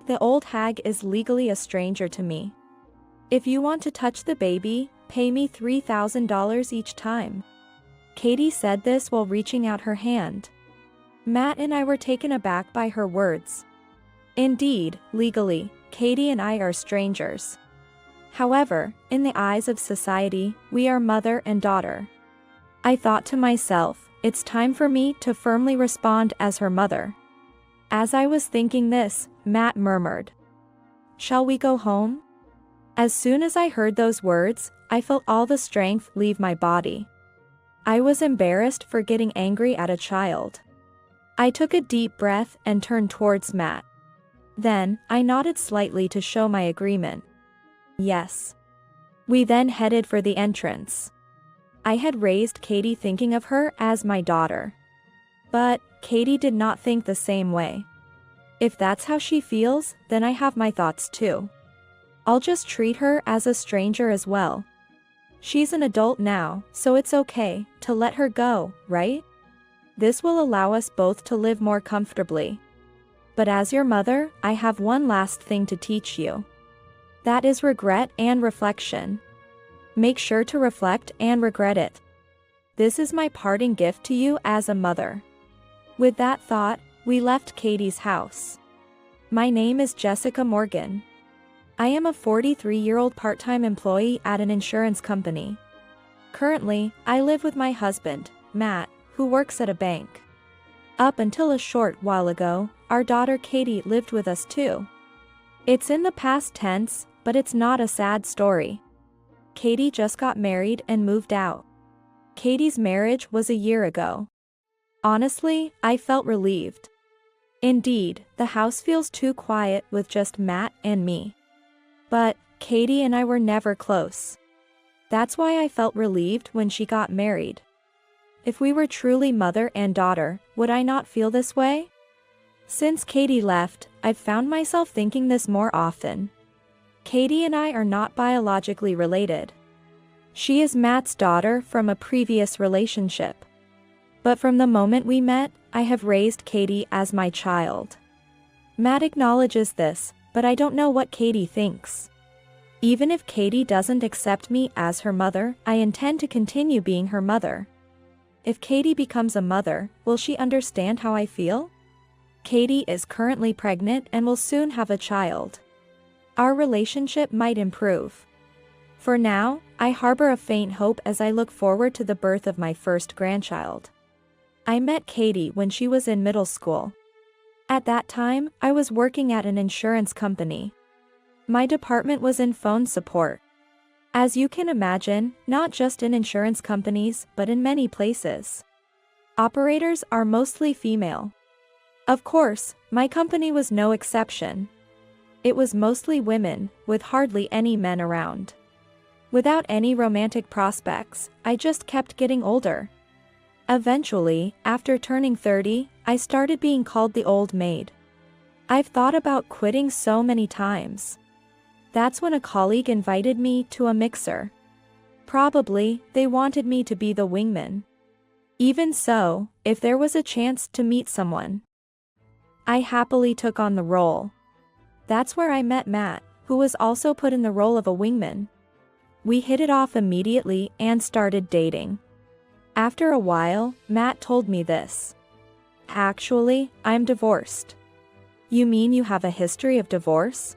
The old hag is legally a stranger to me. If you want to touch the baby, pay me $3,000 each time. Katie said this while reaching out her hand. Matt and I were taken aback by her words. Indeed, legally, Katie and I are strangers. However, in the eyes of society, we are mother and daughter. I thought to myself, it's time for me to firmly respond as her mother. As I was thinking this, Matt murmured, "Shall we go home?" As soon as I heard those words, I felt all the strength leave my body. I was embarrassed for getting angry at a child. I took a deep breath and turned towards Matt. Then, I nodded slightly to show my agreement. Yes. We then headed for the entrance. I had raised Katie thinking of her as my daughter. But, Katie did not think the same way. If that's how she feels, then I have my thoughts too. I'll just treat her as a stranger as well. She's an adult now, so it's okay to let her go, right? This will allow us both to live more comfortably. But as your mother, I have one last thing to teach you. That is regret and reflection. Make sure to reflect and regret it. This is my parting gift to you as a mother. With that thought, we left Katie's house. My name is Jessica Morgan. I am a 43-year-old part-time employee at an insurance company. Currently, I live with my husband, Matt, who works at a bank. Up until a short while ago, our daughter Katie lived with us too. It's in the past tense, but it's not a sad story. Katie just got married and moved out. Katie's marriage was a year ago. Honestly, I felt relieved. Indeed, the house feels too quiet with just Matt and me. But, Katie and I were never close. That's why I felt relieved when she got married. If we were truly mother and daughter, would I not feel this way? Since Katie left, I've found myself thinking this more often. Katie and I are not biologically related. She is Matt's daughter from a previous relationship. But from the moment we met, I have raised Katie as my child. Matt acknowledges this, but I don't know what Katie thinks. Even if Katie doesn't accept me as her mother, I intend to continue being her mother. If Katie becomes a mother, will she understand how I feel? Katie is currently pregnant and will soon have a child. Our relationship might improve. For now, I harbor a faint hope as I look forward to the birth of my first grandchild. I met Katie when she was in middle school. At that time, I was working at an insurance company. My department was in phone support. As you can imagine, not just in insurance companies, but in many places. Operators are mostly female. Of course, my company was no exception. It was mostly women, with hardly any men around. Without any romantic prospects, I just kept getting older. Eventually, after turning 30, I started being called the old maid. I've thought about quitting so many times. That's when a colleague invited me to a mixer. Probably, they wanted me to be the wingman. Even so, if there was a chance to meet someone, I happily took on the role. That's where I met Matt, who was also put in the role of a wingman. We hit it off immediately and started dating. After a while, Matt told me this. Actually, I'm divorced. You mean you have a history of divorce?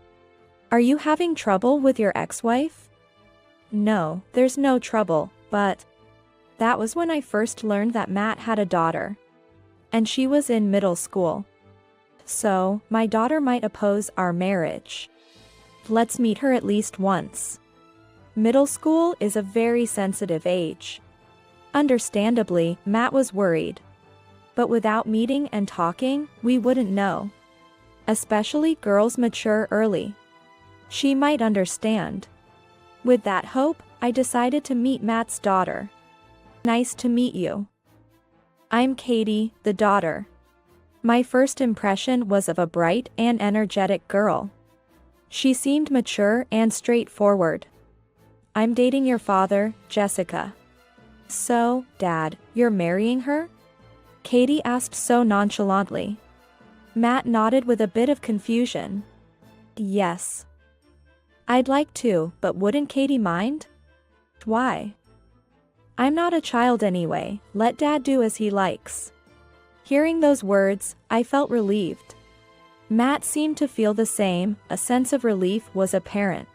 Are you having trouble with your ex-wife? No, there's no trouble, but that was when I first learned that Matt had a daughter. And she was in middle school. So, my daughter might oppose our marriage. Let's meet her at least once. Middle school is a very sensitive age. Understandably, Matt was worried. But without meeting and talking, we wouldn't know. Especially girls mature early. She might understand. With that hope, I decided to meet Matt's daughter. Nice to meet you. I'm Katie, the daughter. My first impression was of a bright and energetic girl. She seemed mature and straightforward. I'm dating your father, Jessica. So, Dad, you're marrying her? Katie asked so nonchalantly. Matt nodded with a bit of confusion. Yes. I'd like to, but wouldn't Katie mind? Why? I'm not a child anyway, let Dad do as he likes. Hearing those words, I felt relieved. Matt seemed to feel the same, a sense of relief was apparent.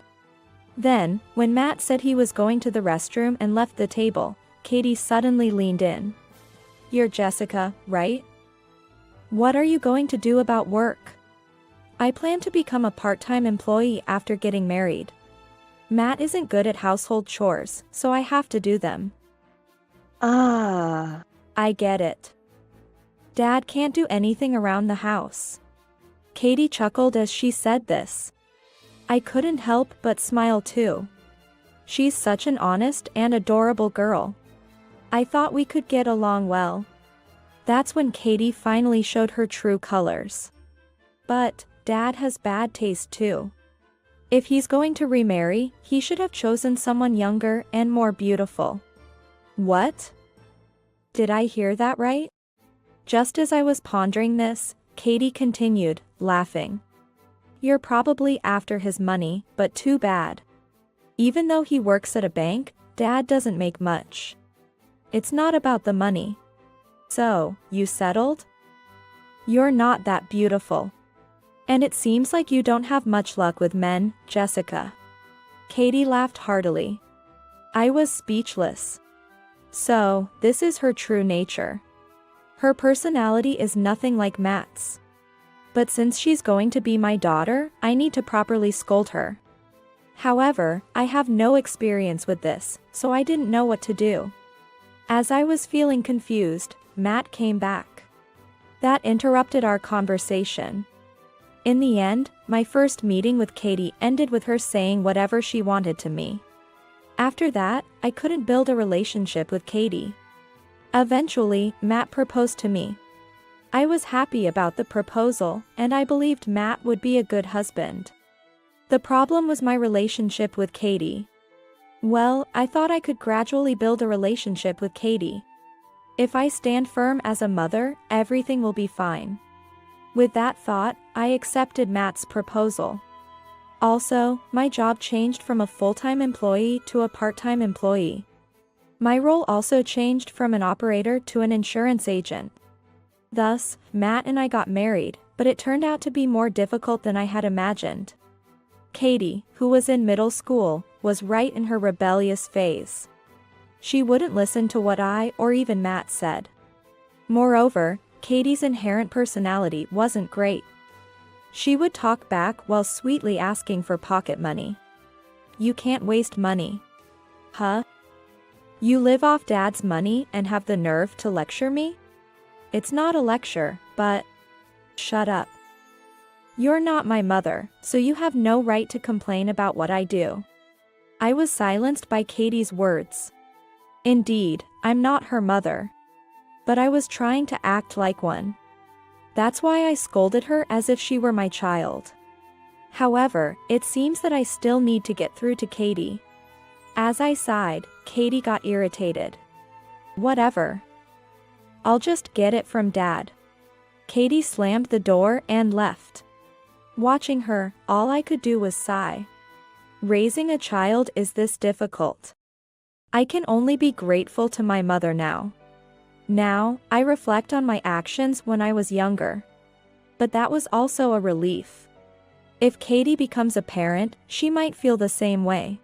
Then, when Matt said he was going to the restroom and left the table, Katie suddenly leaned in. You're Jessica, right? What are you going to do about work? I plan to become a part-time employee after getting married. Matt isn't good at household chores, so I have to do them. Ah, I get it. Dad can't do anything around the house. Katie chuckled as she said this. I couldn't help but smile too. She's such an honest and adorable girl. I thought we could get along well. That's when Katie finally showed her true colors. But, Dad has bad taste too. If he's going to remarry, he should have chosen someone younger and more beautiful. What? Did I hear that right? Just as I was pondering this, Katie continued, laughing. You're probably after his money, but too bad. Even though he works at a bank, Dad doesn't make much. It's not about the money. So, you settled? You're not that beautiful. And it seems like you don't have much luck with men, Jessica. Katie laughed heartily. I was speechless. So, this is her true nature. Her personality is nothing like Matt's. But since she's going to be my daughter, I need to properly scold her. However, I have no experience with this, so I didn't know what to do. As I was feeling confused, Matt came back. That interrupted our conversation. In the end, my first meeting with Katie ended with her saying whatever she wanted to me. After that, I couldn't build a relationship with Katie. Eventually, Matt proposed to me. I was happy about the proposal, and I believed Matt would be a good husband. The problem was my relationship with Katie. Well, I thought I could gradually build a relationship with Katie. If I stand firm as a mother, everything will be fine. With that thought, I accepted Matt's proposal. Also, my job changed from a full-time employee to a part-time employee. My role also changed from an operator to an insurance agent. Thus, Matt and I got married, but it turned out to be more difficult than I had imagined. Katie, who was in middle school, was right in her rebellious phase. She wouldn't listen to what I or even Matt said. Moreover, Katie's inherent personality wasn't great. She would talk back while sweetly asking for pocket money. You can't waste money. Huh? You live off Dad's money and have the nerve to lecture me? It's not a lecture, but... Shut up. You're not my mother, so you have no right to complain about what I do. I was silenced by Katie's words. Indeed, I'm not her mother. But I was trying to act like one. That's why I scolded her as if she were my child. However, it seems that I still need to get through to Katie. As I sighed, Katie got irritated. Whatever. I'll just get it from Dad. Katie slammed the door and left. Watching her, all I could do was sigh. Raising a child is this difficult. I can only be grateful to my mother now. Now, I reflect on my actions when I was younger. But that was also a relief. If Katie becomes a parent, she might feel the same way.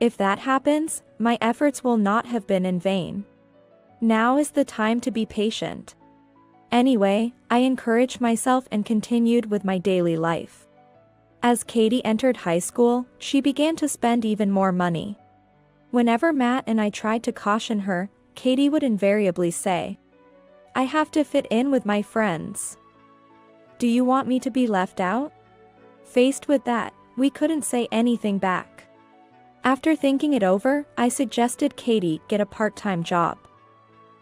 If that happens, my efforts will not have been in vain. Now is the time to be patient. Anyway, I encouraged myself and continued with my daily life. As Katie entered high school, she began to spend even more money. Whenever Matt and I tried to caution her, Katie would invariably say, I have to fit in with my friends. Do you want me to be left out? Faced with that, we couldn't say anything back. After thinking it over, I suggested Katie get a part-time job.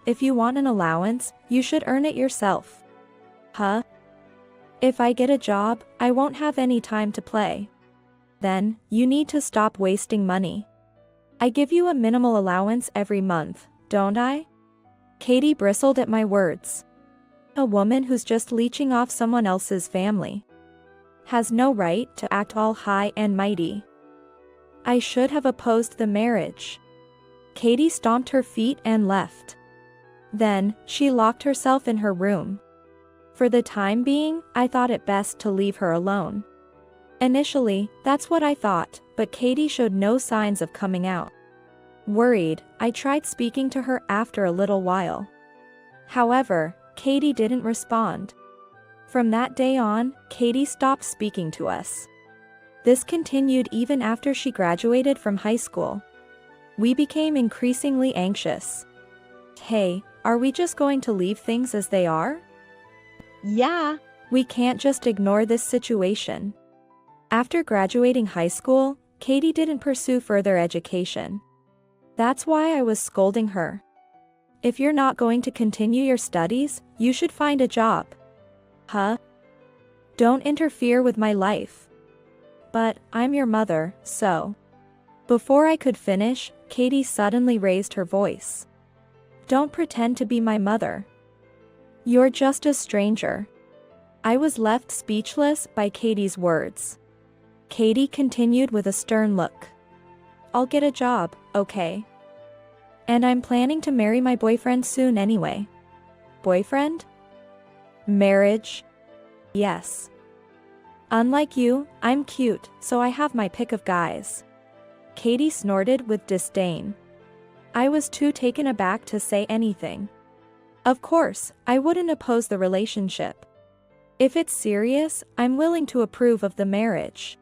If you want an allowance, you should earn it yourself. Huh? If I get a job, I won't have any time to play. Then, you need to stop wasting money. I give you a minimal allowance every month, don't I? Katie bristled at my words. A woman who's just leeching off someone else's family. has no right to act all high and mighty. I should have opposed the marriage. Katie stomped her feet and left. Then, she locked herself in her room. For the time being, I thought it best to leave her alone. Initially, that's what I thought, but Katie showed no signs of coming out. Worried, I tried speaking to her after a little while. However, Katie didn't respond. From that day on, Katie stopped speaking to us. This continued even after she graduated from high school. We became increasingly anxious. Hey, are we just going to leave things as they are? Yeah. We can't just ignore this situation. After graduating high school, Katie didn't pursue further education. That's why I was scolding her. If you're not going to continue your studies, you should find a job. Huh? Don't interfere with my life. But, I'm your mother, so. Before I could finish, Katie suddenly raised her voice. Don't pretend to be my mother. You're just a stranger. I was left speechless by Katie's words. Katie continued with a stern look. I'll get a job, okay? And I'm planning to marry my boyfriend soon anyway. Boyfriend? Marriage? Yes. Unlike you, I'm cute, so I have my pick of guys. Katie snorted with disdain. I was too taken aback to say anything. Of course, I wouldn't oppose the relationship. If it's serious, I'm willing to approve of the marriage.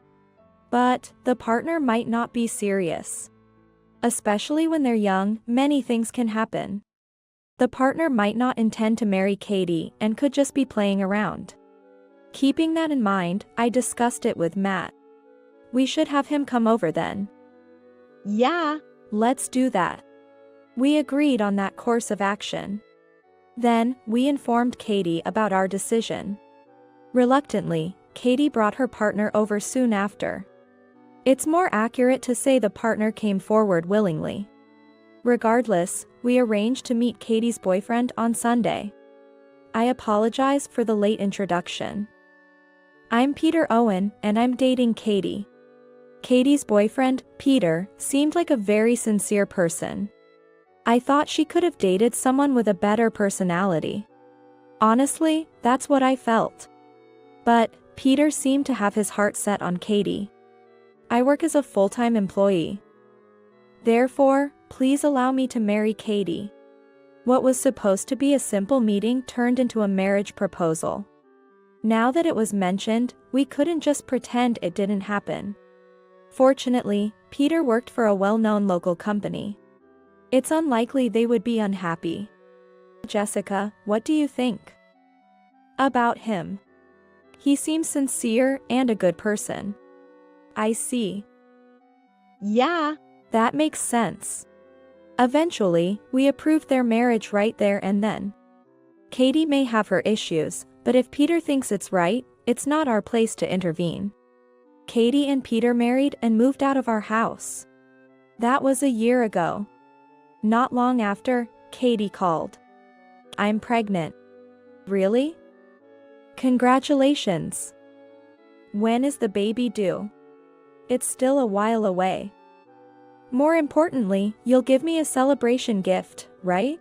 But, the partner might not be serious. Especially when they're young, many things can happen. The partner might not intend to marry Katie and could just be playing around. Keeping that in mind, I discussed it with Matt. We should have him come over then. Yeah. Let's do that. We agreed on that course of action. Then, we informed Katie about our decision. Reluctantly, Katie brought her partner over soon after. It's more accurate to say the partner came forward willingly. Regardless, we arranged to meet Katie's boyfriend on Sunday. I apologize for the late introduction. I'm Peter Owen, and I'm dating Katie. Katie's boyfriend, Peter, seemed like a very sincere person. I thought she could have dated someone with a better personality. Honestly, that's what I felt. But, Peter seemed to have his heart set on Katie. I work as a full-time employee. Therefore, please allow me to marry Katie. What was supposed to be a simple meeting turned into a marriage proposal. Now that it was mentioned, we couldn't just pretend it didn't happen. Fortunately, Peter worked for a well-known local company. It's unlikely they would be unhappy. Jessica, what do you think about him? He seems sincere and a good person. I see. Yeah. That makes sense. Eventually, we approved their marriage right there and then. Katie may have her issues, but if Peter thinks it's right, it's not our place to intervene. Katie and Peter married and moved out of our house. That was a year ago. Not long after, Katie called. I'm pregnant. Really? Congratulations. When is the baby due? It's still a while away. More importantly, you'll give me a celebration gift, right?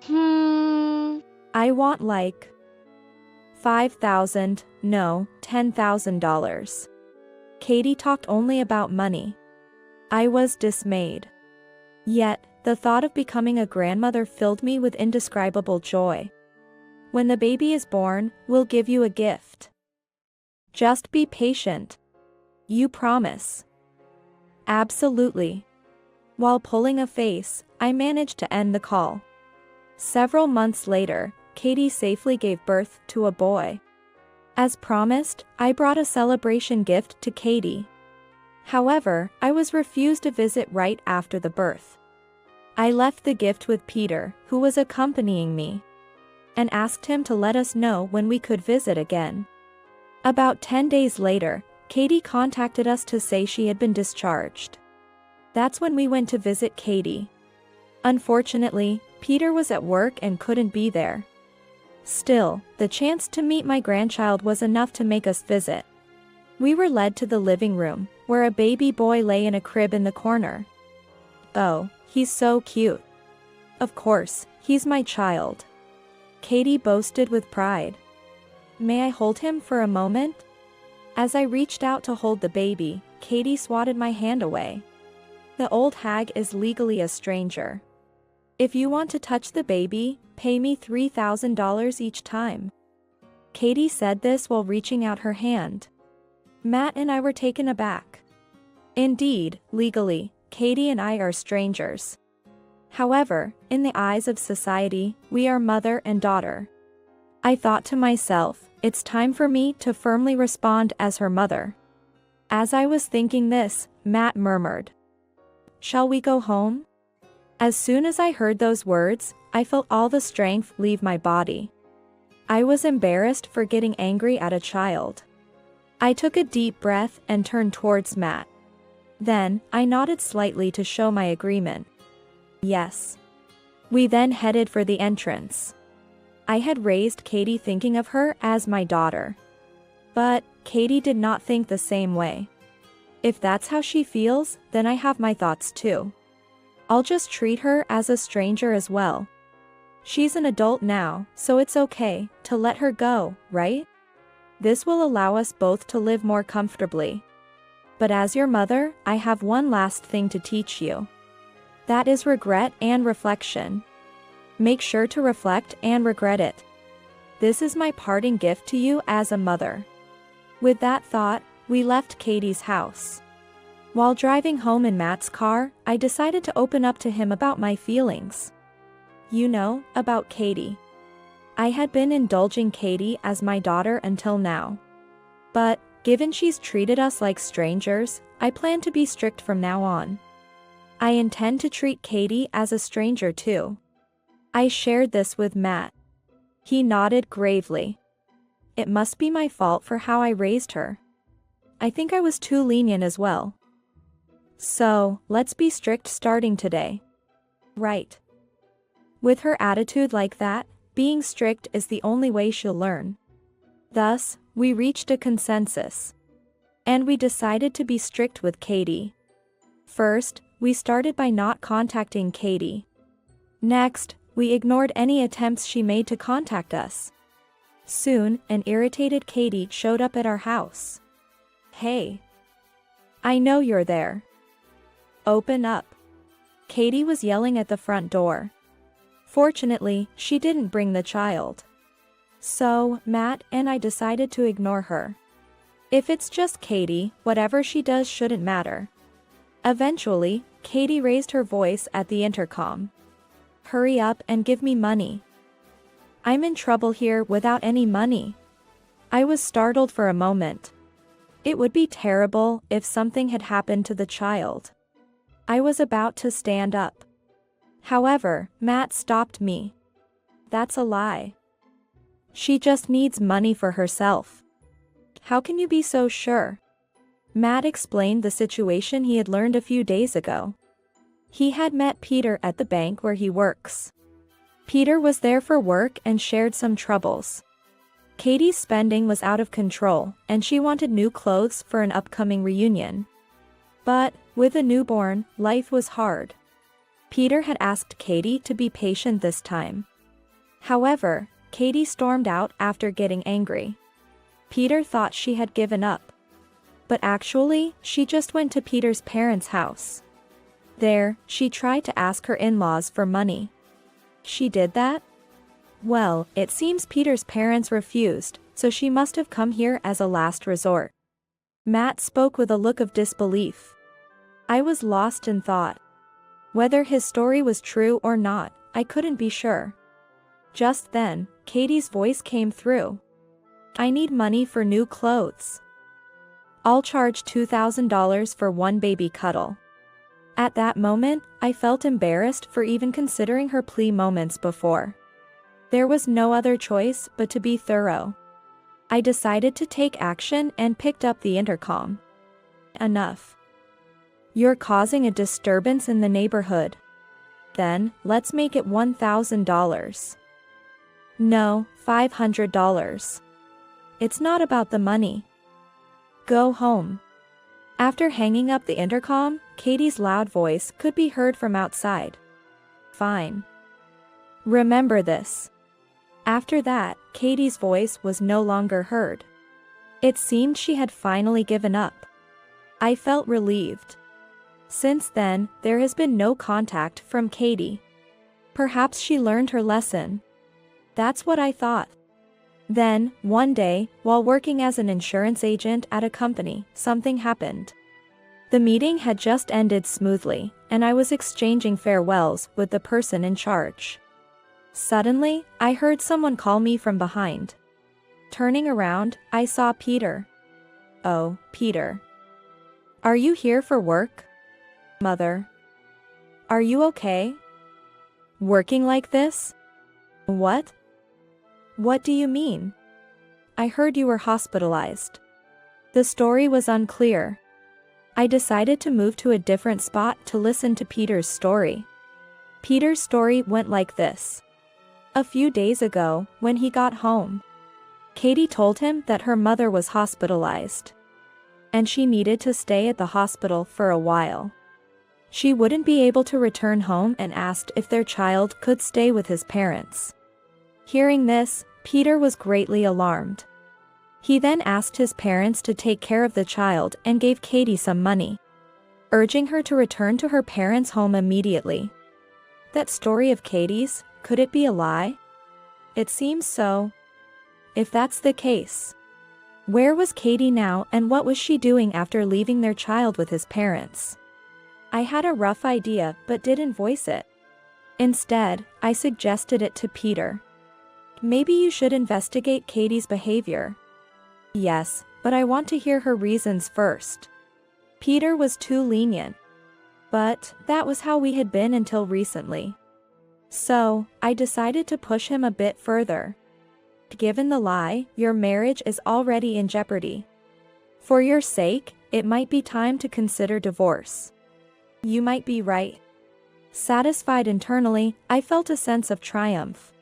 I want like $5,000, no, $10,000. Katie talked only about money. I was dismayed. Yet, the thought of becoming a grandmother filled me with indescribable joy. When the baby is born, we'll give you a gift. Just be patient. You promise? Absolutely. While pulling a face, I managed to end the call. Several months later, Katie safely gave birth to a boy. As promised, I brought a celebration gift to Katie. However, I was refused a visit right after the birth. I left the gift with Peter, who was accompanying me, and asked him to let us know when we could visit again. About 10 days later, Katie contacted us to say she had been discharged. That's when we went to visit Katie. Unfortunately, Peter was at work and couldn't be there. Still, the chance to meet my grandchild was enough to make us visit. We were led to the living room, where a baby boy lay in a crib in the corner. Oh, he's so cute. Of course, he's my child. Katie boasted with pride. May I hold him for a moment? As I reached out to hold the baby, Katie swatted my hand away. The old hag is legally a stranger. If you want to touch the baby, pay me $3,000 each time. Katie said this while reaching out her hand. Matt and I were taken aback. Indeed, legally, Katie and I are strangers. However, in the eyes of society, we are mother and daughter. I thought to myself, it's time for me to firmly respond as her mother. As I was thinking this, Matt murmured, "Shall we go home?" As soon as I heard those words, I felt all the strength leave my body. I was embarrassed for getting angry at a child. I took a deep breath and turned towards Matt. Then, I nodded slightly to show my agreement. Yes. We then headed for the entrance. I had raised Katie thinking of her as my daughter. But, Katie did not think the same way. If that's how she feels, then I have my thoughts too. I'll just treat her as a stranger as well. She's an adult now, so it's okay to let her go, right? This will allow us both to live more comfortably. But as your mother, I have one last thing to teach you. That is regret and reflection. Make sure to reflect and regret it. This is my parting gift to you as a mother. With that thought, we left Katie's house. While driving home in Matt's car, I decided to open up to him about my feelings. You know, about Katie. I had been indulging Katie as my daughter until now. But, given she's treated us like strangers, I plan to be strict from now on. I intend to treat Katie as a stranger too. I shared this with Matt. He nodded gravely. It must be my fault for how I raised her. I think I was too lenient as well. So, let's be strict starting today. Right. With her attitude like that, being strict is the only way she'll learn. Thus, we reached a consensus. And we decided to be strict with Katie. First, we started by not contacting Katie. Next, we ignored any attempts she made to contact us. Soon, an irritated Katie showed up at our house. Hey. I know you're there. Open up. Katie was yelling at the front door. Fortunately, she didn't bring the child. So, Matt and I decided to ignore her. If it's just Katie, whatever she does shouldn't matter. Eventually, Katie raised her voice at the intercom. Hurry up and give me money. I'm in trouble here without any money. I was startled for a moment. It would be terrible if something had happened to the child. I was about to stand up. However, Matt stopped me. That's a lie. She just needs money for herself. How can you be so sure? Matt explained the situation he had learned a few days ago. He had met Peter at the bank where he works. Peter was there for work and shared some troubles. Katie's spending was out of control, and she wanted new clothes for an upcoming reunion. But, with a newborn, life was hard. Peter had asked Katie to be patient this time. However, Katie stormed out after getting angry. Peter thought she had given up. But actually, she just went to Peter's parents' house. There, she tried to ask her in-laws for money. She did that? Well, it seems Peter's parents refused, so she must have come here as a last resort. Matt spoke with a look of disbelief. I was lost in thought. Whether his story was true or not, I couldn't be sure. Just then, Katie's voice came through. I need money for new clothes. I'll charge $2,000 for one baby cuddle. At that moment, I felt embarrassed for even considering her plea moments before. There was no other choice but to be thorough. I decided to take action and picked up the intercom. Enough. You're causing a disturbance in the neighborhood. Then, let's make it $1,000. No, $500. It's not about the money. Go home. After hanging up the intercom, Katie's loud voice could be heard from outside. Fine. Remember this. After that, Katie's voice was no longer heard. It seemed she had finally given up. I felt relieved. Since then, there has been no contact from Katie. Perhaps she learned her lesson. That's what I thought. Then, one day, while working as an insurance agent at a company, something happened. The meeting had just ended smoothly, and I was exchanging farewells with the person in charge. Suddenly, I heard someone call me from behind. Turning around, I saw Peter. Oh, Peter. Are you here for work? Mother. Are you okay? Working like this? What? What do you mean? I heard you were hospitalized. The story was unclear. I decided to move to a different spot to listen to Peter's story. Peter's story went like this. A few days ago, when he got home, Katie told him that her mother was hospitalized, and she needed to stay at the hospital for a while. She wouldn't be able to return home and asked if their child could stay with his parents. Hearing this, Peter was greatly alarmed. He then asked his parents to take care of the child and gave Katie some money, urging her to return to her parents' home immediately. That story of Katie's, could it be a lie? It seems so. If that's the case, where was Katie now and what was she doing after leaving their child with his parents? I had a rough idea but didn't voice it. Instead, I suggested it to Peter. Maybe you should investigate Katie's behavior. Yes, but I want to hear her reasons first. Peter was too lenient. But that was how we had been until recently. So, I decided to push him a bit further. Given the lie, your marriage is already in jeopardy. For your sake, it might be time to consider divorce. You might be right. Satisfied internally, I felt a sense of triumph.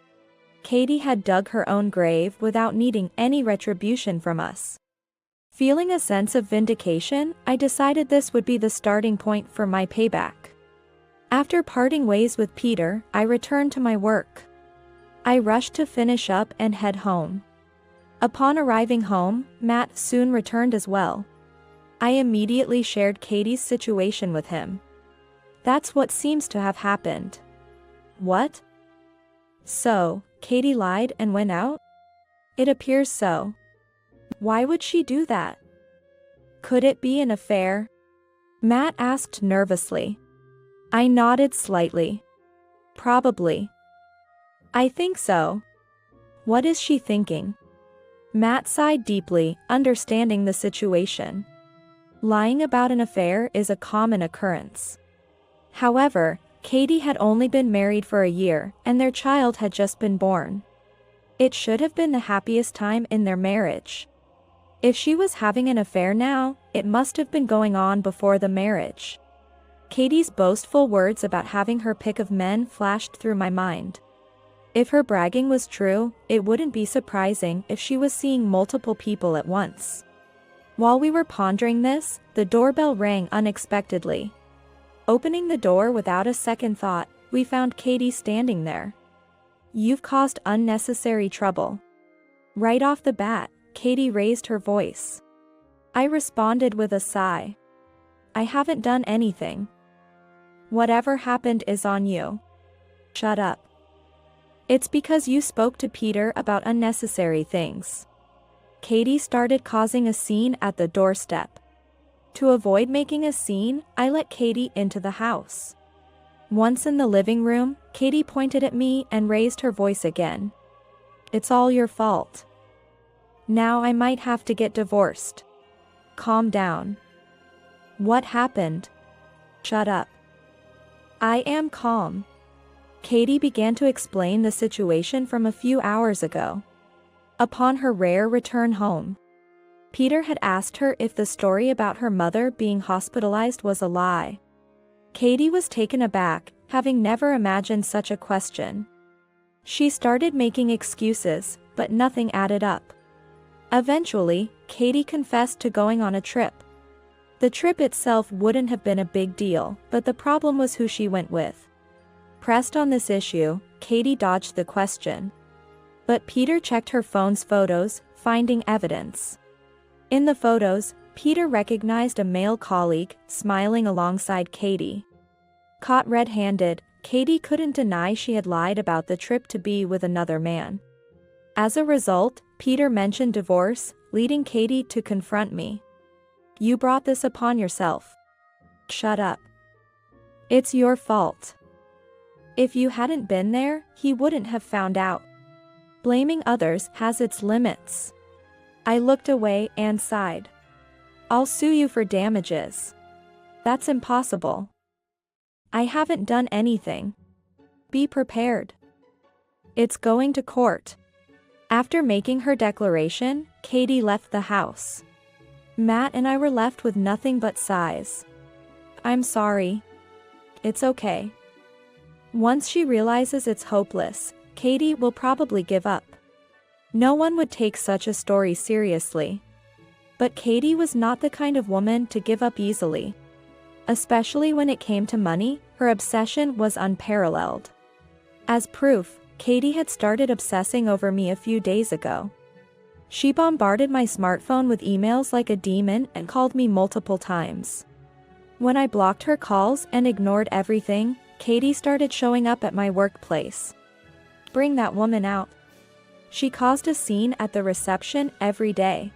Katie had dug her own grave without needing any retribution from us. Feeling a sense of vindication, I decided this would be the starting point for my payback. After parting ways with Peter, I returned to my work. I rushed to finish up and head home. Upon arriving home, Matt soon returned as well. I immediately shared Katie's situation with him. That's what seems to have happened. What? So, Katie lied and went out? It appears so. Why would she do that? Could it be an affair? Matt asked nervously. I nodded slightly. Probably. I think so. What is she thinking? Matt sighed deeply, understanding the situation. Lying about an affair is a common occurrence. However, Katie had only been married for a year, and their child had just been born. It should have been the happiest time in their marriage. If she was having an affair now, it must have been going on before the marriage. Katie's boastful words about having her pick of men flashed through my mind. If her bragging was true, it wouldn't be surprising if she was seeing multiple people at once. While we were pondering this, the doorbell rang unexpectedly. Opening the door without a second thought, we found Katie standing there. You've caused unnecessary trouble. Right off the bat, Katie raised her voice. I responded with a sigh. I haven't done anything. Whatever happened is on you. Shut up. It's because you spoke to Peter about unnecessary things. Katie started causing a scene at the doorstep. To avoid making a scene, I let Katie into the house. Once in the living room, Katie pointed at me and raised her voice again. It's all your fault. Now I might have to get divorced. Calm down. What happened? Shut up. I am calm. Katie began to explain the situation from a few hours ago. Upon her rare return home, Peter had asked her if the story about her mother being hospitalized was a lie. Katie was taken aback, having never imagined such a question. She started making excuses, but nothing added up. Eventually, Katie confessed to going on a trip. The trip itself wouldn't have been a big deal, but the problem was who she went with. Pressed on this issue, Katie dodged the question. But Peter checked her phone's photos, finding evidence. In the photos, Peter recognized a male colleague, smiling alongside Katie. Caught red-handed, Katie couldn't deny she had lied about the trip to be with another man. As a result, Peter mentioned divorce, leading Katie to confront me. "You brought this upon yourself." "Shut up. It's your fault. If you hadn't been there, he wouldn't have found out. Blaming others has its limits." I looked away and sighed. "I'll sue you for damages." "That's impossible. I haven't done anything." "Be prepared. It's going to court." After making her declaration, Katie left the house. Matt and I were left with nothing but sighs. "I'm sorry." "It's okay." Once she realizes it's hopeless, Katie will probably give up. No one would take such a story seriously. But Katie was not the kind of woman to give up easily. Especially when it came to money, her obsession was unparalleled. As proof, Katie had started obsessing over me a few days ago. She bombarded my smartphone with emails like a demon and called me multiple times. When I blocked her calls and ignored everything, Katie started showing up at my workplace. "Bring that woman out." She caused a scene at the reception every day.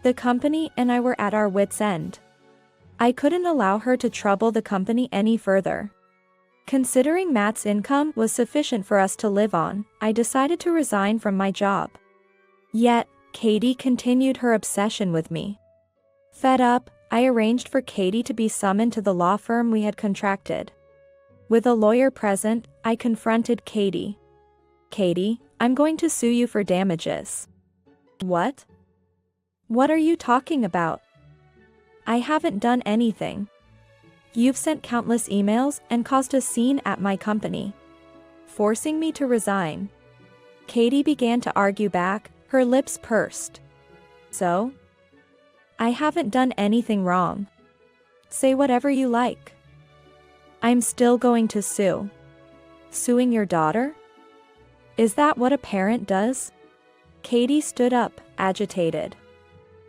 The company and I were at our wits' end. I couldn't allow her to trouble the company any further. Considering Matt's income was sufficient for us to live on, I decided to resign from my job. Yet, Katie continued her obsession with me. Fed up, I arranged for Katie to be summoned to the law firm we had contracted. With a lawyer present, I confronted Katie. "Katie, I'm going to sue you for damages." "What? What are you talking about?" "I haven't done anything. You've sent countless emails and caused a scene at my company, forcing me to resign." Katie began to argue back, her lips pursed. "So? I haven't done anything wrong. Say whatever you like." "I'm still going to sue." "Suing your daughter? Is that what a parent does?" Katie stood up, agitated.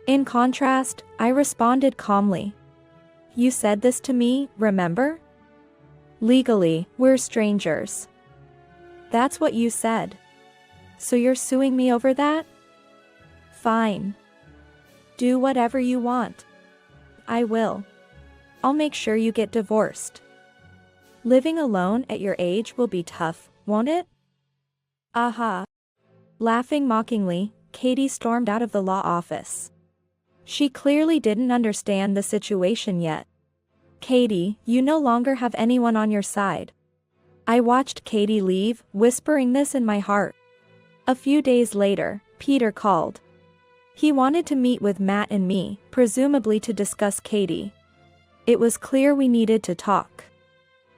In contrast, I responded calmly. "You said this to me, remember? Legally, we're strangers." "That's what you said. So you're suing me over that?" "Fine. Do whatever you want." "I will. I'll make sure you get divorced." "Living alone at your age will be tough, won't it?" "Aha." Laughing mockingly, Katie stormed out of the law office. She clearly didn't understand the situation yet. "Katie, you no longer have anyone on your side." I watched Katie leave, whispering this in my heart. A few days later, Peter called. He wanted to meet with Matt and me, presumably to discuss Katie. It was clear we needed to talk.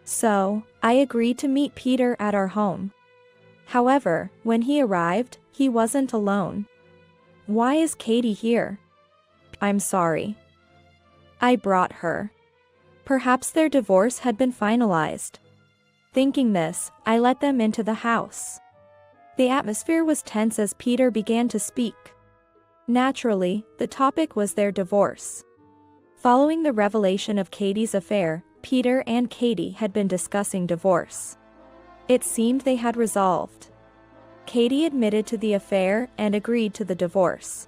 So, I agreed to meet Peter at our home. However, when he arrived, he wasn't alone. "Why is Katie here?" "I'm sorry. I brought her." Perhaps their divorce had been finalized. Thinking this, I let them into the house. The atmosphere was tense as Peter began to speak. Naturally, the topic was their divorce. Following the revelation of Katie's affair, Peter and Katie had been discussing divorce. It seemed they had resolved. Katie admitted to the affair and agreed to the divorce.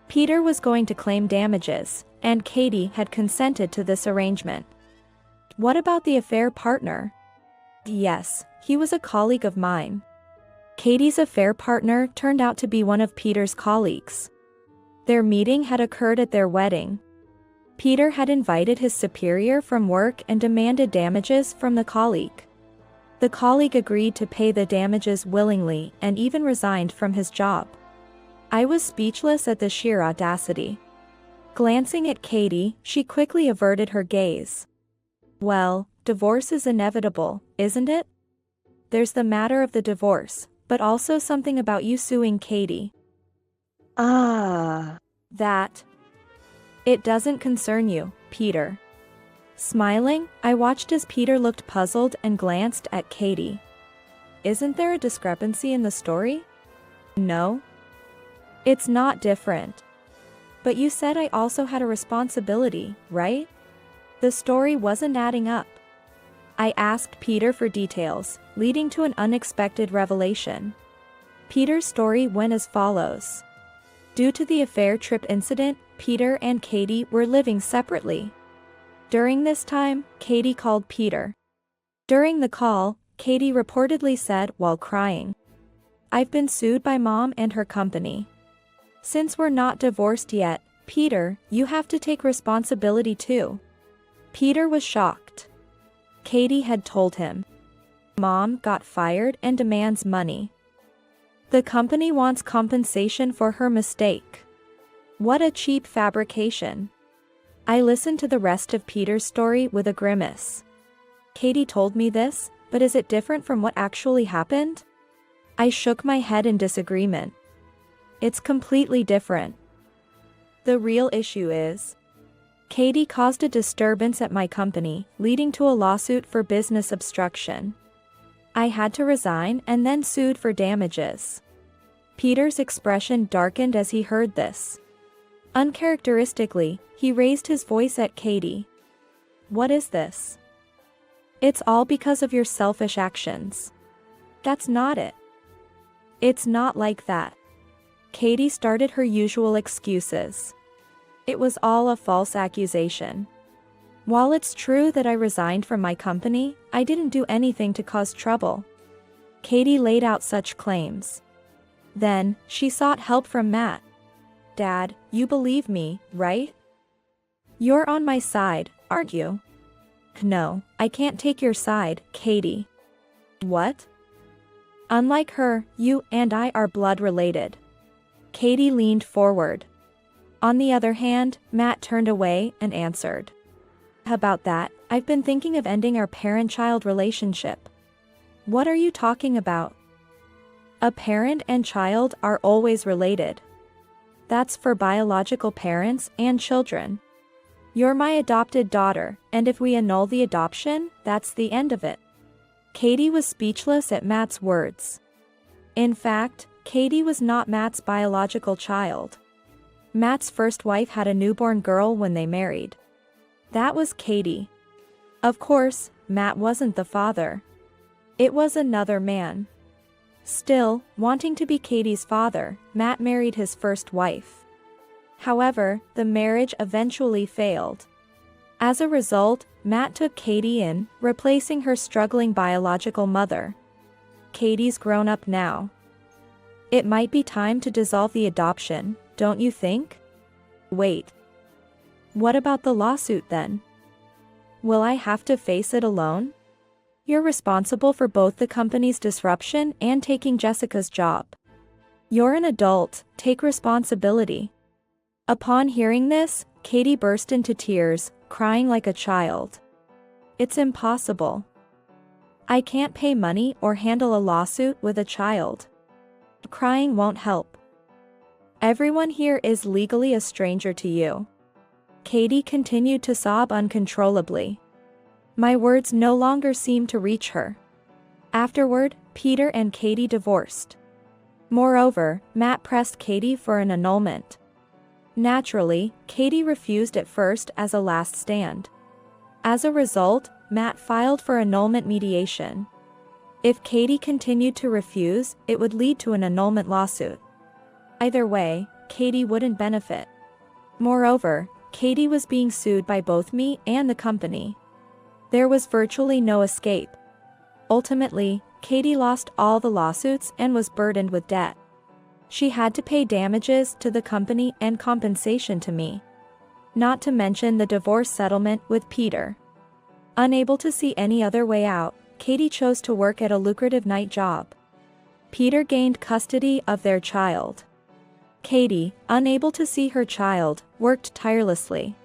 Peter was going to claim damages, and Katie had consented to this arrangement. What about the affair partner? Yes, he was a colleague of mine. Katie's affair partner turned out to be one of Peter's colleagues. Their meeting had occurred at their wedding. Peter had invited his superior from work and demanded damages from the colleague. The colleague agreed to pay the damages willingly and even resigned from his job. I was speechless at the sheer audacity. Glancing at Katie, she quickly averted her gaze. "Well, divorce is inevitable, isn't it? There's the matter of the divorce, but also something about you suing Katie." Ah. That. It doesn't concern you, Peter. Smiling, I watched as Peter looked puzzled and glanced at Katie. Isn't there a discrepancy in the story? No. It's not different. But you said I also had a responsibility, right? The story wasn't adding up. I asked Peter for details, leading to an unexpected revelation. Peter's story went as follows. Due to the affair trip incident, Peter and Katie were living separately. During this time, Katie called Peter. During the call, Katie reportedly said while crying, "I've been sued by Mom and her company. Since we're not divorced yet, Peter, you have to take responsibility too." Peter was shocked. Katie had told him. Mom got fired and demands money. The company wants compensation for her mistake. What a cheap fabrication. I listened to the rest of Peter's story with a grimace. Katie told me this, but is it different from what actually happened? I shook my head in disagreement. It's completely different. The real issue is, Katie caused a disturbance at my company, leading to a lawsuit for business obstruction. I had to resign and then sued for damages. Peter's expression darkened as he heard this. Uncharacteristically, he raised his voice at Katie. What is this? It's all because of your selfish actions. That's not it. It's not like that. Katie started her usual excuses. It was all a false accusation. While it's true that I resigned from my company, I didn't do anything to cause trouble. Katie laid out such claims. Then, she sought help from Matt. Dad, you believe me, right? You're on my side, aren't you? No, I can't take your side, Katie. What? Unlike her, you and I are blood related. Katie leaned forward. On the other hand, Matt turned away and answered. About that, I've been thinking of ending our parent-child relationship. What are you talking about? A parent and child are always related. That's for biological parents and children. You're my adopted daughter, and if we annul the adoption, that's the end of it. Katie was speechless at Matt's words. In fact, Katie was not Matt's biological child. Matt's first wife had a newborn girl when they married. That was Katie. Of course, Matt wasn't the father. It was another man. Still, wanting to be Katie's father, Matt married his first wife. However, the marriage eventually failed. As a result, Matt took Katie in, replacing her struggling biological mother. Katie's grown up now. It might be time to dissolve the adoption, don't you think? Wait. What about the lawsuit then? Will I have to face it alone? You're responsible for both the company's disruption and taking Jessica's job. You're an adult, take responsibility. Upon hearing this, Katie burst into tears, crying like a child. It's impossible. I can't pay money or handle a lawsuit with a child. Crying won't help. Everyone here is legally a stranger to you. Katie continued to sob uncontrollably. My words no longer seemed to reach her. Afterward, Peter and Katie divorced. Moreover, Matt pressed Katie for an annulment. Naturally, Katie refused at first as a last stand. As a result, Matt filed for annulment mediation. If Katie continued to refuse, it would lead to an annulment lawsuit. Either way, Katie wouldn't benefit. Moreover, Katie was being sued by both me and the company. There was virtually no escape. Ultimately, Katie lost all the lawsuits and was burdened with debt. She had to pay damages to the company and compensation to me. Not to mention the divorce settlement with Peter. Unable to see any other way out, Katie chose to work at a lucrative night job. Peter gained custody of their child. Katie, unable to see her child, worked tirelessly.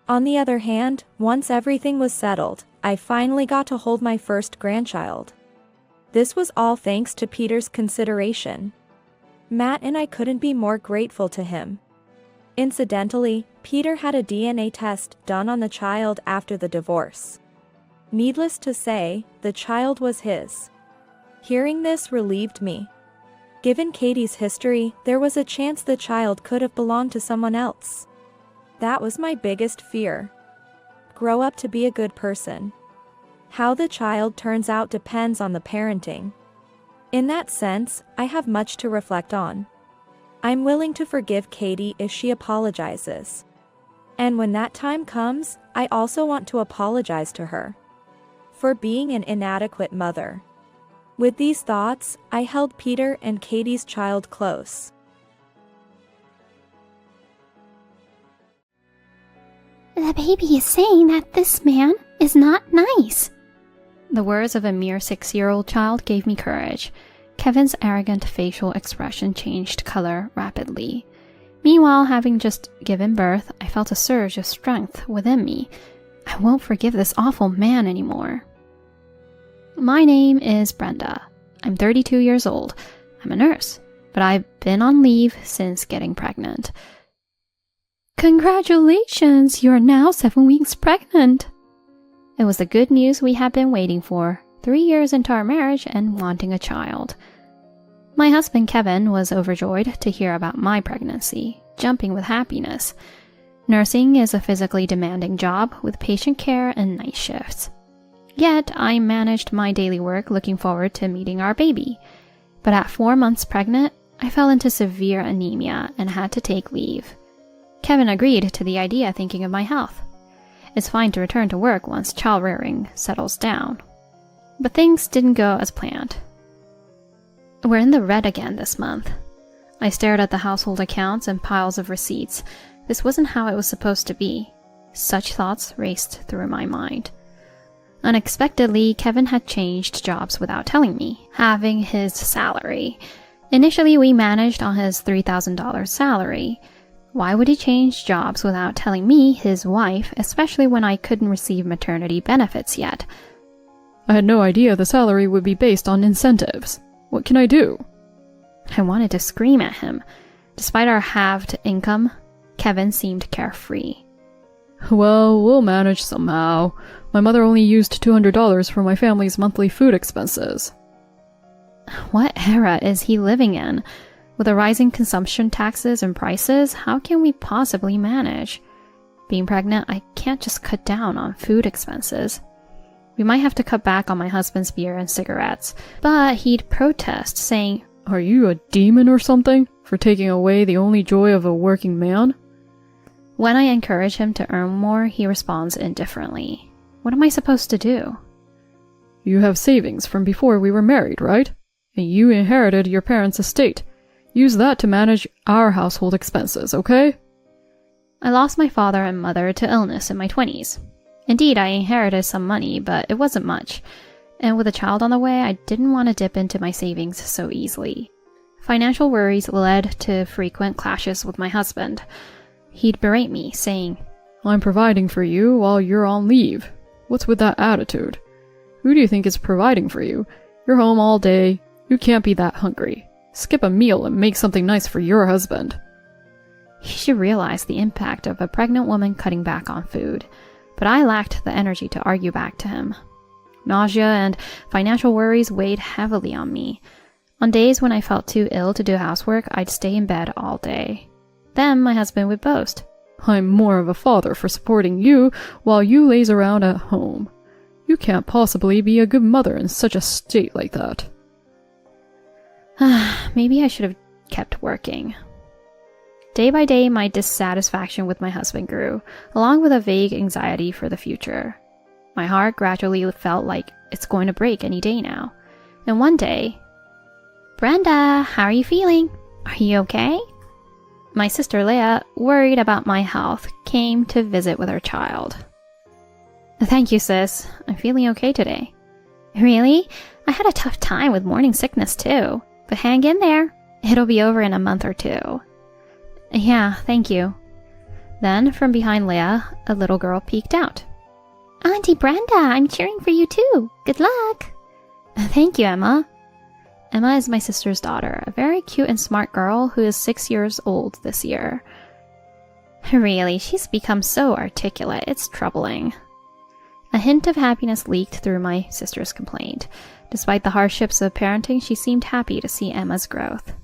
On the other hand, once everything was settled, I finally got to hold my first grandchild. This was all thanks to Peter's consideration. Matt and I couldn't be more grateful to him. Incidentally, Peter had a DNA test done on the child after the divorce. Needless to say, the child was his. Hearing this relieved me. Given Katie's history, there was a chance the child could have belonged to someone else. That was my biggest fear. Grow up to be a good person. How the child turns out depends on the parenting. In that sense, I have much to reflect on. I'm willing to forgive Katie if she apologizes. And when that time comes, I also want to apologize to her for being an inadequate mother. With these thoughts, I held Peter and Katie's child close. The baby is saying that this man is not nice. The words of a mere 6-year-old child gave me courage. Kevin's arrogant facial expression changed color rapidly. Meanwhile, having just given birth, I felt a surge of strength within me. I won't forgive this awful man anymore. My name is Brenda. I'm 32 years old. I'm a nurse, but I've been on leave since getting pregnant. Congratulations, you're now 7 weeks pregnant. It was the good news we had been waiting for, 3 years into our marriage and wanting a child. My husband Kevin was overjoyed to hear about my pregnancy, jumping with happiness. Nursing is a physically demanding job with patient care and night shifts. Yet I managed my daily work looking forward to meeting our baby. But at 4 months pregnant, I fell into severe anemia and had to take leave. Kevin agreed to the idea, thinking of my health. It's fine to return to work once child rearing settles down. But things didn't go as planned. We're in the red again this month. I stared at the household accounts and piles of receipts. This wasn't how it was supposed to be. Such thoughts raced through my mind. Unexpectedly, Kevin had changed jobs without telling me, halving his salary. Initially, we managed on his $3,000 salary. Why would he change jobs without telling me, his wife, especially when I couldn't receive maternity benefits yet? I had no idea the salary would be based on incentives. What can I do? I wanted to scream at him. Despite our halved income, Kevin seemed carefree. Well, we'll manage somehow. My mother only used $200 for my family's monthly food expenses. What era is he living in? With the rising consumption taxes and prices, how can we possibly manage? Being pregnant, I can't just cut down on food expenses. We might have to cut back on my husband's beer and cigarettes, but he'd protest, saying, Are you a demon or something for taking away the only joy of a working man? When I encourage him to earn more, he responds indifferently. What am I supposed to do? You have savings from before we were married, right? And you inherited your parents' estate. Use that to manage our household expenses, okay? I lost my father and mother to illness in my 20s. Indeed, I inherited some money, but it wasn't much. And with a child on the way, I didn't want to dip into my savings so easily. Financial worries led to frequent clashes with my husband. He'd berate me, saying, I'm providing for you while you're on leave. What's with that attitude? Who do you think is providing for you? You're home all day. You can't be that hungry. Skip a meal and make something nice for your husband. He should realize the impact of a pregnant woman cutting back on food. But I lacked the energy to argue back to him. Nausea and financial worries weighed heavily on me. On days when I felt too ill to do housework, I'd stay in bed all day. Then my husband would boast, I'm more of a father for supporting you while you laze around at home. You can't possibly be a good mother in such a state like that. Maybe I should have kept working. Day by day, my dissatisfaction with my husband grew, along with a vague anxiety for the future. My heart gradually felt like it's going to break any day now. And one day, Brenda, how are you feeling? Are you okay? My sister Leah, worried about my health, came to visit with her child. Thank you, sis. I'm feeling okay today. Really? I had a tough time with morning sickness too. But hang in there. It'll be over in a month or 2. Yeah, thank you. Then, from behind Leah, a little girl peeked out. Auntie Brenda, I'm cheering for you too. Good luck. Thank you, Emma. Emma is my sister's daughter, a very cute and smart girl who is 6 years old this year. Really, she's become so articulate, it's troubling. A hint of happiness leaked through my sister's complaint. Despite the hardships of parenting, she seemed happy to see Emma's growth.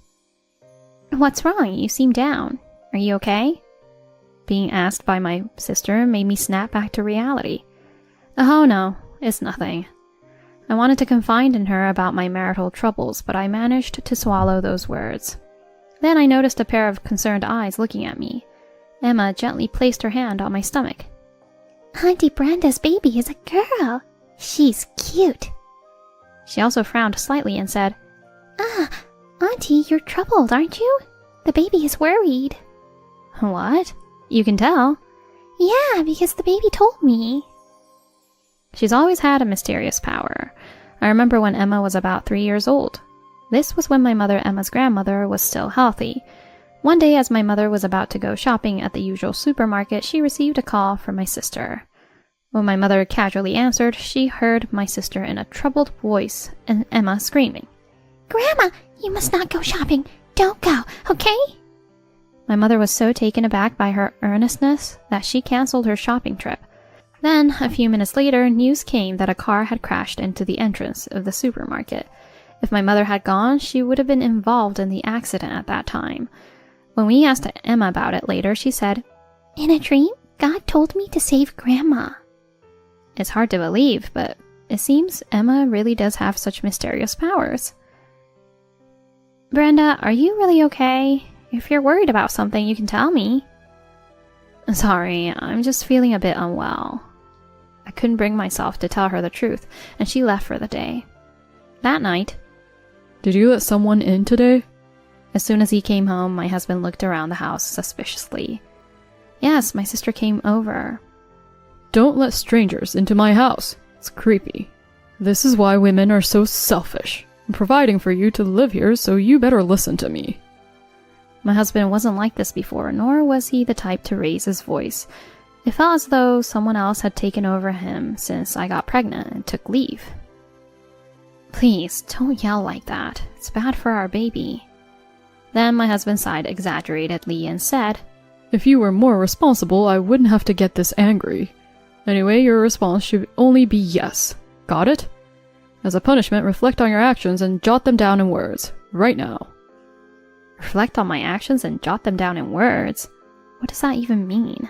What's wrong? You seem down. Are you okay? Being asked by my sister made me snap back to reality. Oh no, it's nothing. I wanted to confide in her about my marital troubles, but I managed to swallow those words. Then I noticed a pair of concerned eyes looking at me. Emma gently placed her hand on my stomach. Auntie Brenda's baby is a girl. She's cute. She also frowned slightly and said, Auntie, you're troubled, aren't you? The baby is worried. What? You can tell. Yeah, because the baby told me. She's always had a mysterious power. I remember when Emma was about 3 years old. This was when my mother, Emma's grandmother, was still healthy. One day, as my mother was about to go shopping at the usual supermarket, she received a call from my sister. When my mother casually answered, she heard my sister in a troubled voice and Emma screaming, Grandma, you must not go shopping. Don't go, okay? My mother was so taken aback by her earnestness that she canceled her shopping trip. Then, a few minutes later, news came that a car had crashed into the entrance of the supermarket. If my mother had gone, she would have been involved in the accident at that time. When we asked Emma about it later, she said, In a dream, God told me to save Grandma. It's hard to believe, but it seems Emma really does have such mysterious powers. Brenda, are you really okay? If you're worried about something, you can tell me. Sorry, I'm just feeling a bit unwell. I couldn't bring myself to tell her the truth, and she left for the day. That night... Did you let someone in today? As soon as he came home, my husband looked around the house suspiciously. Yes, my sister came over. Don't let strangers into my house. It's creepy. This is why women are so selfish. I'm providing for you to live here, so you better listen to me. My husband wasn't like this before, nor was he the type to raise his voice. It felt as though someone else had taken over him since I got pregnant and took leave. Please, don't yell like that. It's bad for our baby. Then my husband sighed exaggeratedly and said, If you were more responsible, I wouldn't have to get this angry. Anyway, your response should only be yes. Got it? As a punishment, reflect on your actions and jot them down in words. Right now. Reflect on my actions and jot them down in words? What does that even mean?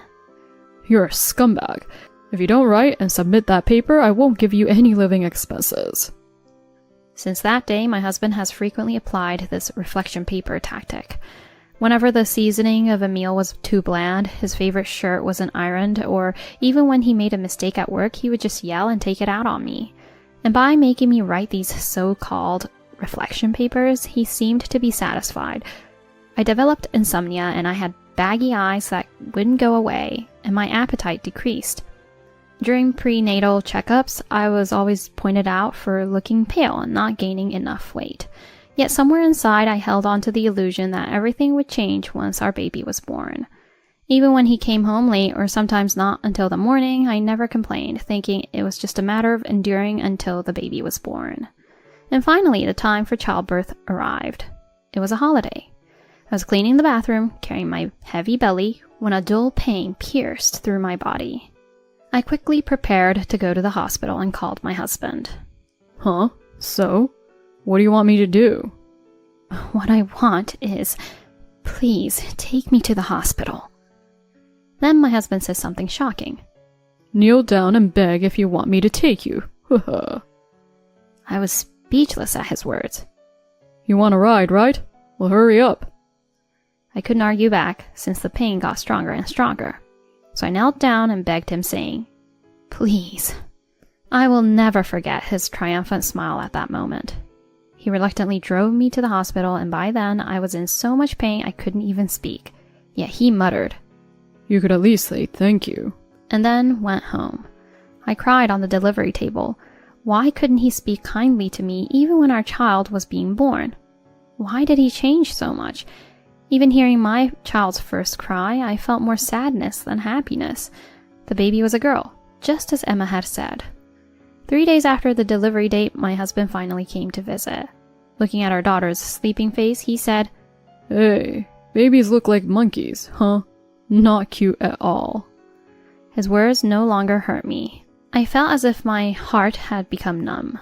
You're a scumbag. If you don't write and submit that paper, I won't give you any living expenses. Since that day, my husband has frequently applied this reflection paper tactic. Whenever the seasoning of a meal was too bland, his favorite shirt wasn't ironed, or even when he made a mistake at work, he would just yell and take it out on me. And by making me write these so-called reflection papers, he seemed to be satisfied. I developed insomnia, and I had baggy eyes that wouldn't go away, and my appetite decreased. During prenatal checkups, I was always pointed out for looking pale and not gaining enough weight. Yet somewhere inside, I held on to the illusion that everything would change once our baby was born. Even when he came home late, or sometimes not until the morning, I never complained, thinking it was just a matter of enduring until the baby was born. And finally, the time for childbirth arrived. It was a holiday. I was cleaning the bathroom, carrying my heavy belly, when a dull pain pierced through my body. I quickly prepared to go to the hospital and called my husband. Huh? So? What do you want me to do? What I want is, please take me to the hospital. Then my husband says something shocking. Kneel down and beg if you want me to take you. I was speechless at his words. You want a ride, right? Well, hurry up. I couldn't argue back, since the pain got stronger and stronger. So I knelt down and begged him, saying, Please. I will never forget his triumphant smile at that moment. He reluctantly drove me to the hospital, and by then I was in so much pain I couldn't even speak. Yet he muttered, You could at least say thank you. And then went home. I cried on the delivery table. Why couldn't he speak kindly to me even when our child was being born? Why did he change so much? Even hearing my child's first cry, I felt more sadness than happiness. The baby was a girl, just as Emma had said. 3 days after the delivery date, my husband finally came to visit. Looking at our daughter's sleeping face, he said, Hey, babies look like monkeys, huh? Not cute at all. His words no longer hurt me. I felt as if my heart had become numb.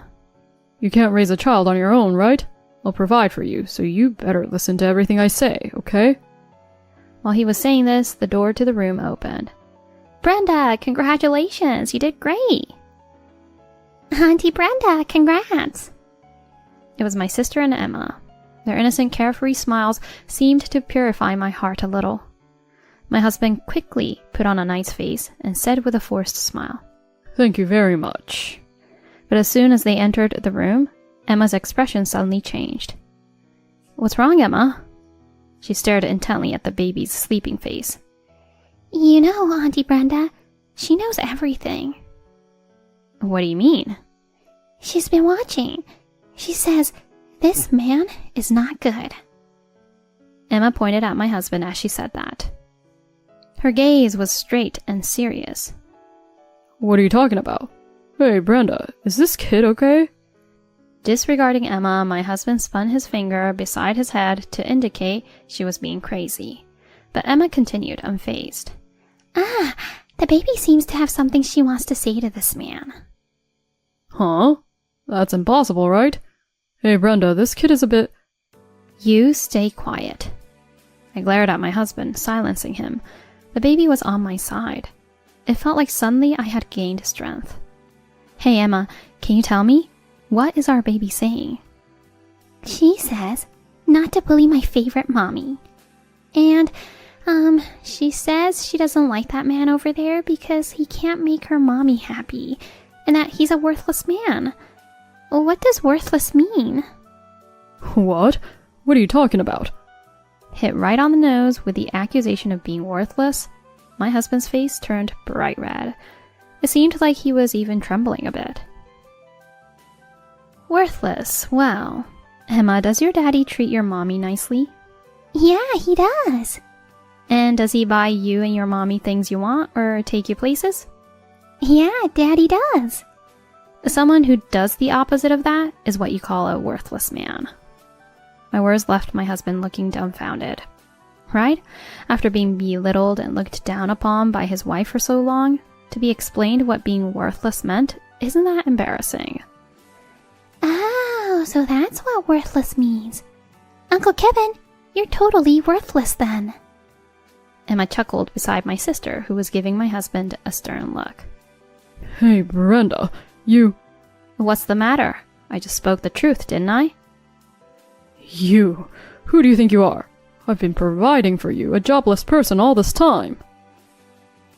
You can't raise a child on your own, right? I'll provide for you, so you better listen to everything I say, okay? While he was saying this, the door to the room opened. Brenda, congratulations! You did great! Auntie Brenda, congrats! It was my sister and Emma. Their innocent, carefree smiles seemed to purify my heart a little. My husband quickly put on a nice face and said with a forced smile, Thank you very much. But as soon as they entered the room, Emma's expression suddenly changed. What's wrong, Emma? She stared intently at the baby's sleeping face. You know, Auntie Brenda, she knows everything. What do you mean? She's been watching. She says, this man is not good. Emma pointed at my husband as she said that. Her gaze was straight and serious. What are you talking about? Hey, Brenda, is this kid okay? Disregarding Emma, my husband spun his finger beside his head to indicate she was being crazy. But Emma continued, unfazed. The baby seems to have something she wants to say to this man. Huh? That's impossible, right? Hey, Brenda, this kid is a bit... You stay quiet. I glared at my husband, silencing him. The baby was on my side. It felt like suddenly I had gained strength. Hey, Emma, can you tell me? What is our baby saying? She says not to bully my favorite mommy. And, she says she doesn't like that man over there because he can't make her mommy happy, and that he's a worthless man. What does worthless mean? What? What are you talking about? Hit right on the nose with the accusation of being worthless, my husband's face turned bright red. It seemed like he was even trembling a bit. Worthless, well. Emma, does your daddy treat your mommy nicely? Yeah, he does. And does he buy you and your mommy things you want or take you places? Yeah, daddy does. Someone who does the opposite of that is what you call a worthless man. My words left my husband looking dumbfounded. Right? After being belittled and looked down upon by his wife for so long, to be explained what being worthless meant, isn't that embarrassing? Oh, so that's what worthless means. Uncle Kevin, you're totally worthless then. Emma chuckled beside my sister, who was giving my husband a stern look. Hey, Brenda, you... What's the matter? I just spoke the truth, didn't I? You... Who do you think you are? I've been providing for you, a jobless person, all this time.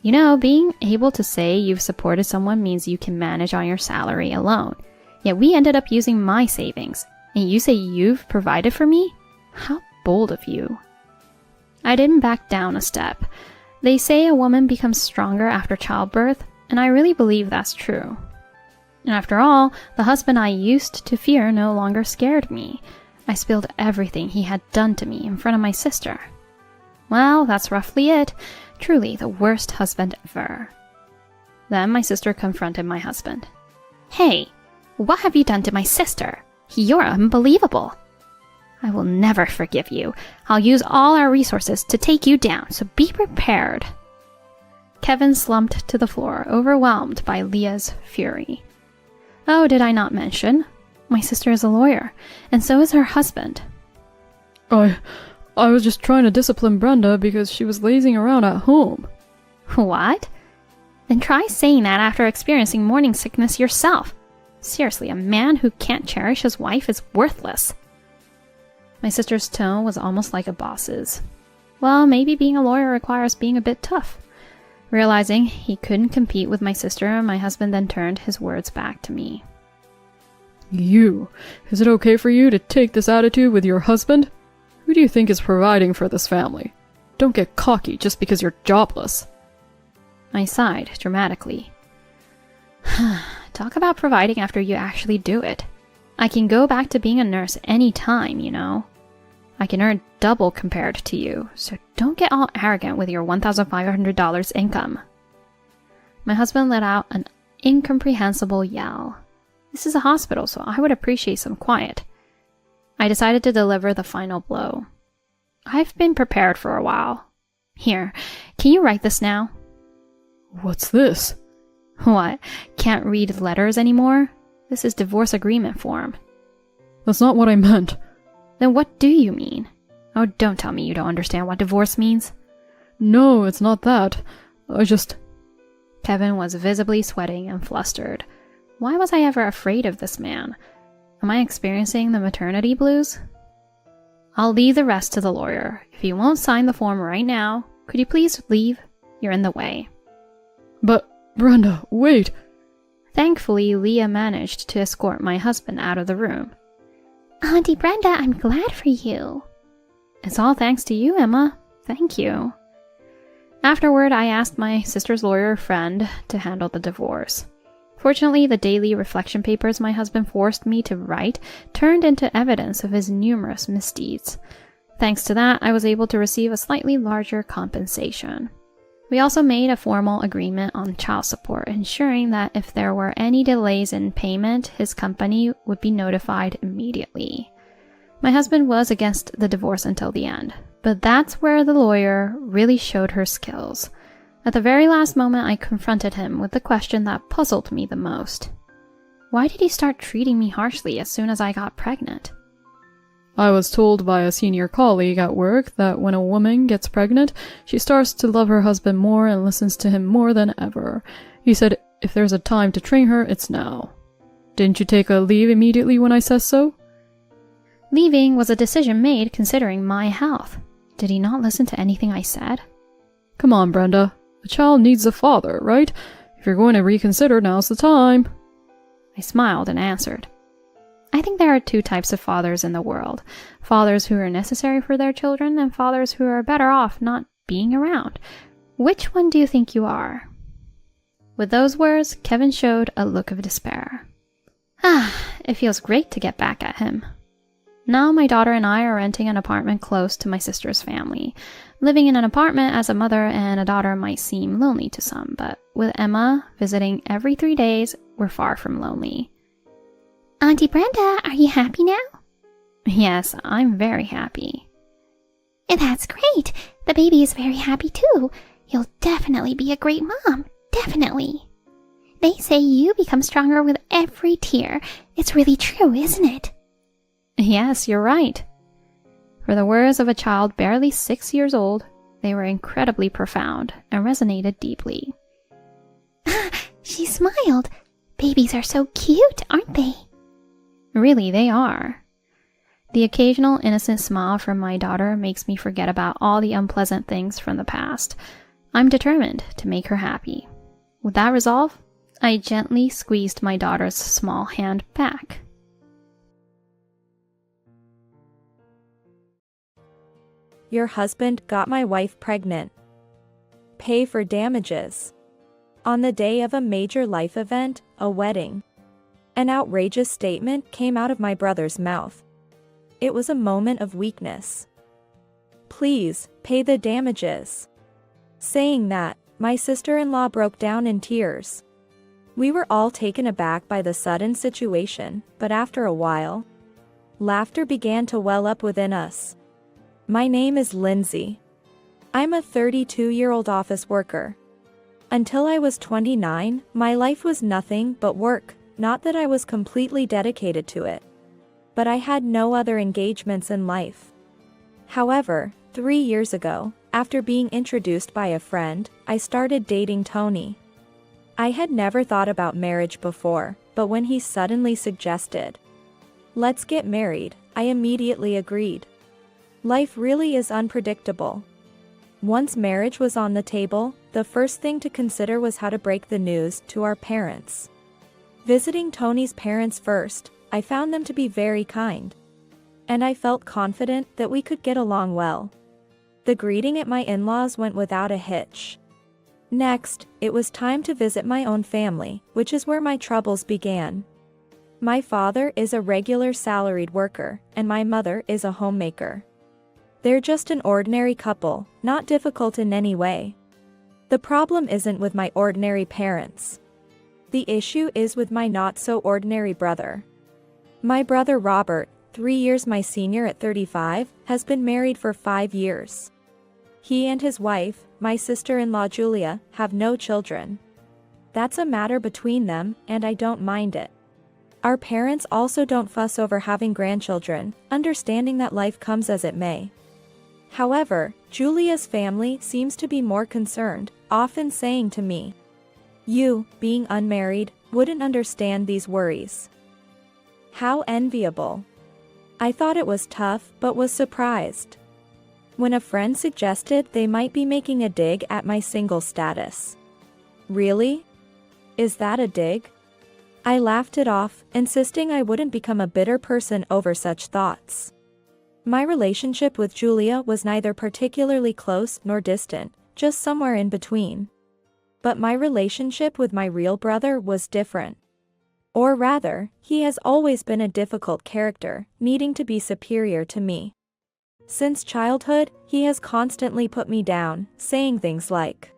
You know, being able to say you've supported someone means you can manage on your salary alone. Yet we ended up using my savings, and you say you've provided for me? How bold of you. I didn't back down a step. They say a woman becomes stronger after childbirth, and I really believe that's true. And after all, the husband I used to fear no longer scared me. I spilled everything he had done to me in front of my sister. Well, that's roughly it. Truly the worst husband ever. Then my sister confronted my husband. Hey, what have you done to my sister? You're unbelievable. I will never forgive you. I'll use all our resources to take you down, so be prepared. Kevin slumped to the floor, overwhelmed by Leah's fury. Oh, did I not mention? My sister is a lawyer, and so is her husband. I was just trying to discipline Brenda because she was lazing around at home. What? Then try saying that after experiencing morning sickness yourself. Seriously, a man who can't cherish his wife is worthless. My sister's tone was almost like a boss's. Well, maybe being a lawyer requires being a bit tough. Realizing he couldn't compete with my sister, my husband then turned his words back to me. Is it okay for you to take this attitude with your husband? Who do you think is providing for this family? Don't get cocky just because you're jobless. I sighed dramatically. Talk about providing after you actually do it. I can go back to being a nurse any time, you know. I can earn double compared to you, so don't get all arrogant with your $1,500 income. My husband let out an incomprehensible yell. This is a hospital, so I would appreciate some quiet. I decided to deliver the final blow. I've been prepared for a while. Here, can you write this now? What's this? What, can't read letters anymore? This is divorce agreement form. That's not what I meant. Then what do you mean? Oh, don't tell me you don't understand what divorce means. No, it's not that. Kevin was visibly sweating and flustered. Why was I ever afraid of this man? Am I experiencing the maternity blues? I'll leave the rest to the lawyer. If you won't sign the form right now, could you please leave? You're in the way. But, Brenda, wait. Thankfully, Leah managed to escort my husband out of the room. Auntie Brenda, I'm glad for you. It's all thanks to you, Emma. Thank you. Afterward, I asked my sister's lawyer friend to handle the divorce. Fortunately, the daily reflection papers my husband forced me to write turned into evidence of his numerous misdeeds. Thanks to that, I was able to receive a slightly larger compensation. We also made a formal agreement on child support, ensuring that if there were any delays in payment, his company would be notified immediately. My husband was against the divorce until the end, but that's where the lawyer really showed her skills. At the very last moment, I confronted him with the question that puzzled me the most. Why did he start treating me harshly as soon as I got pregnant? I was told by a senior colleague at work that when a woman gets pregnant, she starts to love her husband more and listens to him more than ever. He said if there's a time to train her, it's now. Didn't you take a leave immediately when I said so? Leaving was a decision made considering my health. Did he not listen to anything I said? Come on, Brenda. The child needs a father, right? If you're going to reconsider, now's the time. I smiled and answered. I think there are two types of fathers in the world. Fathers who are necessary for their children and fathers who are better off not being around. Which one do you think you are? With those words, Kevin showed a look of despair. It feels great to get back at him. Now my daughter and I are renting an apartment close to my sister's family. Living in an apartment as a mother and a daughter might seem lonely to some, but with Emma visiting every 3 days, we're far from lonely. Auntie Brenda, are you happy now? Yes, I'm very happy. That's great. The baby is very happy too. You'll definitely be a great mom. Definitely. They say you become stronger with every tear. It's really true, isn't it? Yes, you're right. For the words of a child barely 6 years old, they were incredibly profound and resonated deeply. She smiled. Babies are so cute, aren't they? Really, they are. The occasional innocent smile from my daughter makes me forget about all the unpleasant things from the past. I'm determined to make her happy. With that resolve, I gently squeezed my daughter's small hand back. Your husband got my wife pregnant. Pay for damages. On the day of a major life event, a wedding. An outrageous statement came out of my brother's mouth. It was a moment of weakness. Please, pay the damages. Saying that, my sister-in-law broke down in tears. We were all taken aback by the sudden situation, but after a while, laughter began to well up within us. My name is Lindsay. I'm a 32-year-old office worker. Until I was 29, my life was nothing but work, not that I was completely dedicated to it. But I had no other engagements in life. However, 3 years ago, after being introduced by a friend, I started dating Tony. I had never thought about marriage before, but when he suddenly suggested, "Let's get married," I immediately agreed. Life really is unpredictable. Once marriage was on the table, the first thing to consider was how to break the news to our parents. Visiting Tony's parents first, I found them to be very kind. And I felt confident that we could get along well. The greeting at my in-laws went without a hitch. Next, it was time to visit my own family, which is where my troubles began. My father is a regular salaried worker, and my mother is a homemaker. They're just an ordinary couple, not difficult in any way. The problem isn't with my ordinary parents. The issue is with my not-so-ordinary brother. My brother Robert, 3 years my senior at 35, has been married for 5 years. He and his wife, my sister-in-law Julia, have no children. That's a matter between them, and I don't mind it. Our parents also don't fuss over having grandchildren, understanding that life comes as it may. However, Julia's family seems to be more concerned, often saying to me, "You, being unmarried, wouldn't understand these worries." How enviable. I thought it was tough, but was surprised when a friend suggested they might be making a dig at my single status. Really? Is that a dig? I laughed it off, insisting I wouldn't become a bitter person over such thoughts. My relationship with Julia was neither particularly close nor distant, just somewhere in between. But my relationship with my real brother was different. Or rather, he has always been a difficult character, needing to be superior to me. Since childhood, he has constantly put me down, saying things like,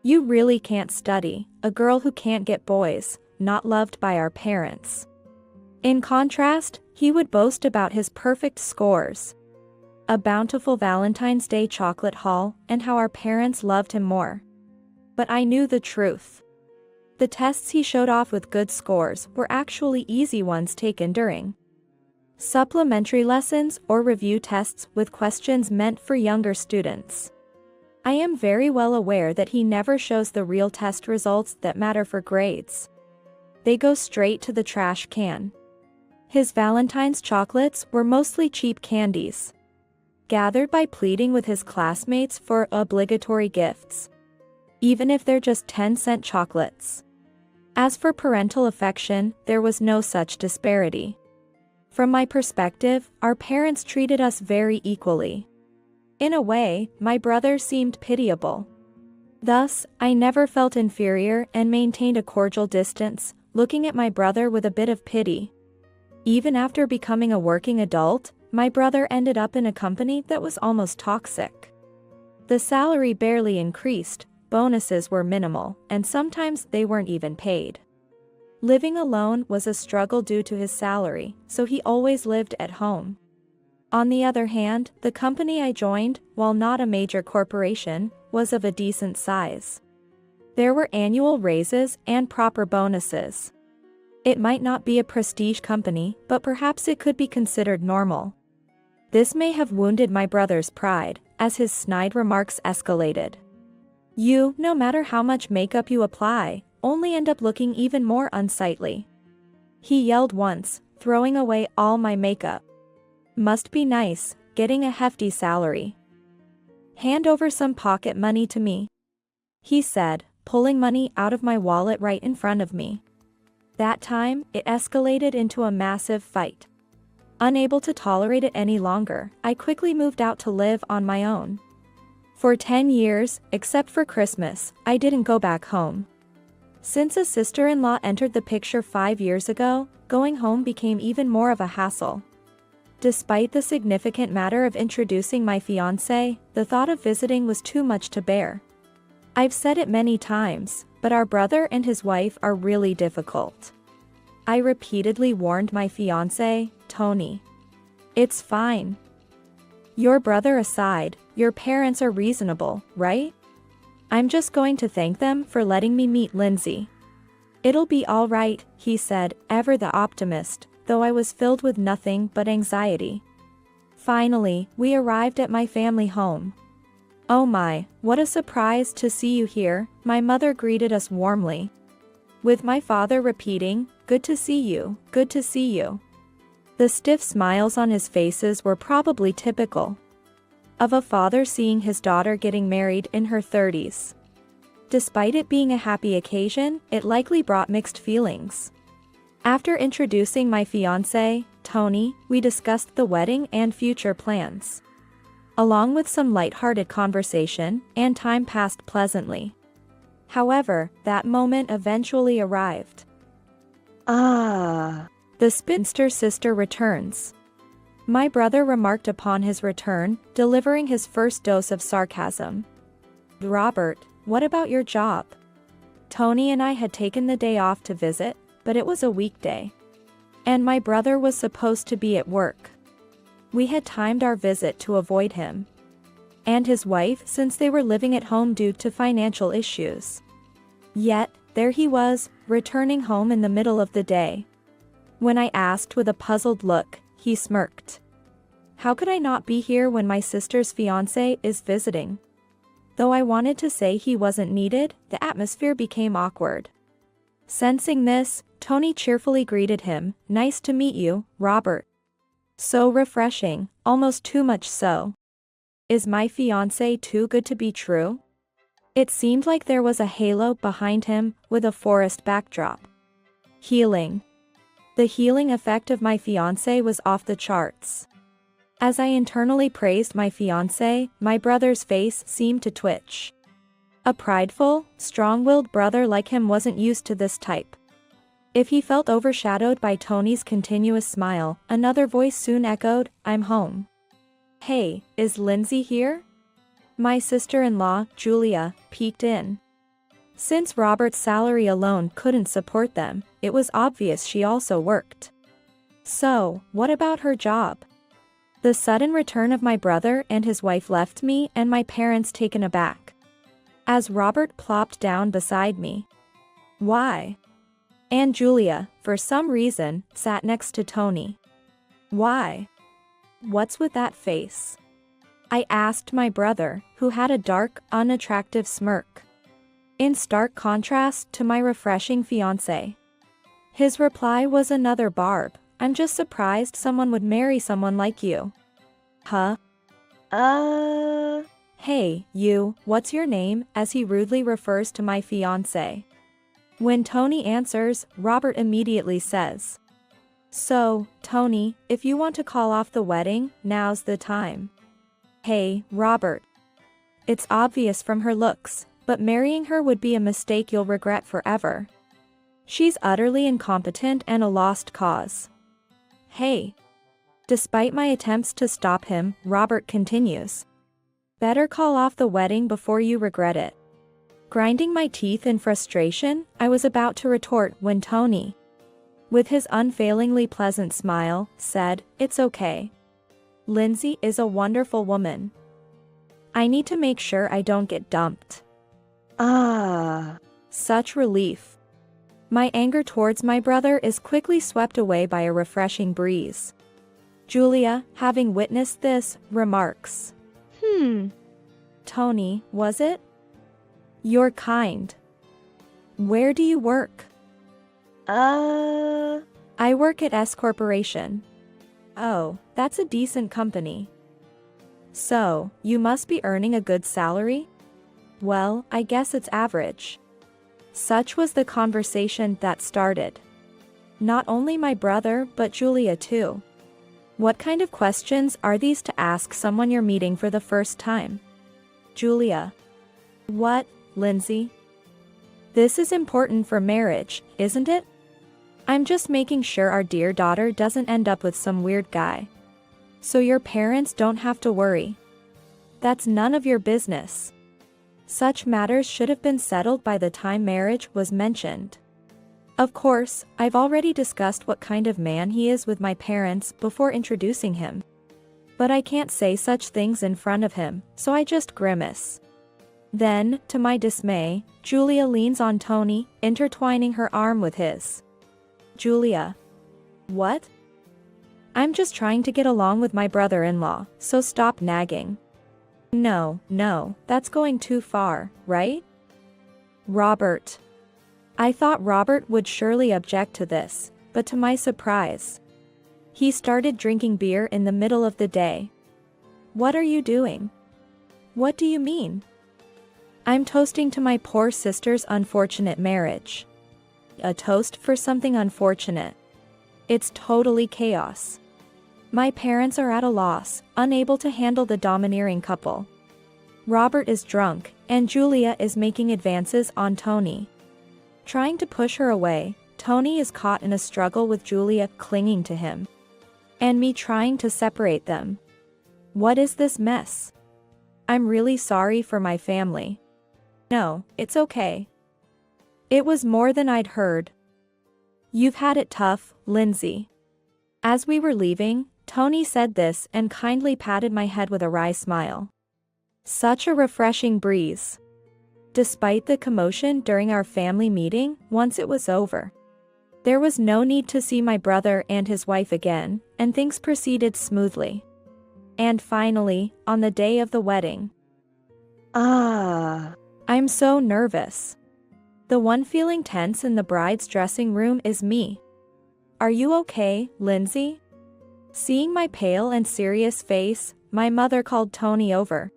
"You really can't study, a girl who can't get boys, not loved by our parents." In contrast, he would boast about his perfect scores, a bountiful Valentine's Day chocolate haul, and how our parents loved him more. But I knew the truth. The tests he showed off with good scores were actually easy ones taken during supplementary lessons or review tests with questions meant for younger students. I am very well aware that he never shows the real test results that matter for grades. They go straight to the trash can. His Valentine's chocolates were mostly cheap candies, gathered by pleading with his classmates for obligatory gifts, even if they're just 10-cent chocolates. As for parental affection, there was no such disparity. From my perspective, our parents treated us very equally. In a way, my brother seemed pitiable. Thus, I never felt inferior and maintained a cordial distance, looking at my brother with a bit of pity. Even after becoming a working adult, my brother ended up in a company that was almost toxic. The salary barely increased, bonuses were minimal, and sometimes they weren't even paid. Living alone was a struggle due to his salary, so he always lived at home. On the other hand, the company I joined, while not a major corporation, was of a decent size. There were annual raises and proper bonuses. It might not be a prestige company, but perhaps it could be considered normal. This may have wounded my brother's pride, as his snide remarks escalated. "You, no matter how much makeup you apply, only end up looking even more unsightly," he yelled once, throwing away all my makeup. "Must be nice, getting a hefty salary. Hand over some pocket money to me," he said, pulling money out of my wallet right in front of me. That time, it escalated into a massive fight. Unable to tolerate it any longer, I quickly moved out to live on my own. For 10 years, except for Christmas, I didn't go back home. Since a sister-in-law entered the picture 5 years ago, going home became even more of a hassle. Despite the significant matter of introducing my fiancé, the thought of visiting was too much to bear. I've said it many times, but our brother and his wife are really difficult. I repeatedly warned my fiancé, Tony. "It's fine. Your brother aside, your parents are reasonable, right? I'm just going to thank them for letting me meet Lindsay. It'll be all right," he said, ever the optimist, though I was filled with nothing but anxiety. Finally, we arrived at my family home. "Oh my, what a surprise to see you here," my mother greeted us warmly, with my father repeating, "Good to see you, good to see you." The stiff smiles on his faces were probably typical of a father seeing his daughter getting married in her 30s. Despite it being a happy occasion, it likely brought mixed feelings. After introducing my fiancé, Tony, we discussed the wedding and future plans, along with some light-hearted conversation, and time passed pleasantly. However, that moment eventually arrived. The spinster sister returns. My brother remarked upon his return, delivering his first dose of sarcasm. "Robert, what about your job?" Tony and I had taken the day off to visit, but it was a weekday. and my brother was supposed to be at work. We had timed our visit to avoid him and his wife since they were living at home due to financial issues. Yet, there he was, returning home in the middle of the day. When I asked with a puzzled look, he smirked. How could I not be here when my sister's fiancé is visiting? Though I wanted to say he wasn't needed, the atmosphere became awkward. Sensing this, Tony cheerfully greeted him. Nice to meet you, Robert. So refreshing, almost too much so. Is my fiancé too good to be true? It seemed like there was a halo behind him, with a forest backdrop. Healing. The healing effect of my fiancé was off the charts. As I internally praised my fiancé, my brother's face seemed to twitch. A prideful, strong-willed brother like him wasn't used to this type. If he felt overshadowed by Tony's continuous smile, another voice soon echoed, I'm home. Hey, is Lindsay here? My sister-in-law, Julia, peeked in. Since Robert's salary alone couldn't support them, it was obvious she also worked. So, what about her job? The sudden return of my brother and his wife left me and my parents taken aback. As Robert plopped down beside me. Why? And Julia, for some reason, sat next to Tony. Why? What's with that face? I asked my brother, who had a dark, unattractive smirk. In stark contrast to my refreshing fiancé. His reply was another barb. I'm just surprised someone would marry someone like you. Huh? Hey, you, what's your name? As he rudely refers to my fiancé. When Tony answers, Robert immediately says. So, Tony, if you want to call off the wedding, now's the time. Hey, Robert. It's obvious from her looks, but marrying her would be a mistake you'll regret forever. She's utterly incompetent and a lost cause. Hey. Despite my attempts to stop him, Robert continues. Better call off the wedding before you regret it. Grinding my teeth in frustration, I was about to retort when Tony, with his unfailingly pleasant smile, said, It's okay. Lindsay is a wonderful woman. I need to make sure I don't get dumped. Such relief. My anger towards my brother is quickly swept away by a refreshing breeze. Julia, having witnessed this, remarks. Tony, was it? You're kind. Where do you work? I work at S Corporation. Oh, that's a decent company. So, you must be earning a good salary? Well, I guess it's average. Such was the conversation that started. Not only my brother, but Julia too. What kind of questions are these to ask someone you're meeting for the first time? Julia. What, Lindsay? This is important for marriage, isn't it? I'm just making sure our dear daughter doesn't end up with some weird guy. So your parents don't have to worry. That's none of your business. Such matters should have been settled by the time marriage was mentioned. Of course, I've already discussed what kind of man he is with my parents before introducing him. But I can't say such things in front of him, so I just grimace. Then, to my dismay, Julia leans on Tony, intertwining her arm with his. Julia. What? I'm just trying to get along with my brother-in-law, so stop nagging. No, that's going too far, right? Robert. I thought Robert would surely object to this, but to my surprise, he started drinking beer in the middle of the day. What are you doing? What do you mean? I'm toasting to my poor sister's unfortunate marriage. A toast for something unfortunate. It's totally chaos. My parents are at a loss, unable to handle the domineering couple. Robert is drunk, and Julia is making advances on Tony. Trying to push her away, Tony is caught in a struggle with Julia clinging to him. And me trying to separate them. What is this mess? I'm really sorry for my family. No, it's okay. It was more than I'd heard. You've had it tough, Lindsay. As we were leaving, Tony said this and kindly patted my head with a wry smile. Such a refreshing breeze. Despite the commotion during our family meeting, once it was over, there was no need to see my brother and his wife again, and things proceeded smoothly. And finally, on the day of the wedding. I'm so nervous. The one feeling tense in the bride's dressing room is me. Are you okay, Lindsay? Seeing my pale and serious face, my mother called Tony over.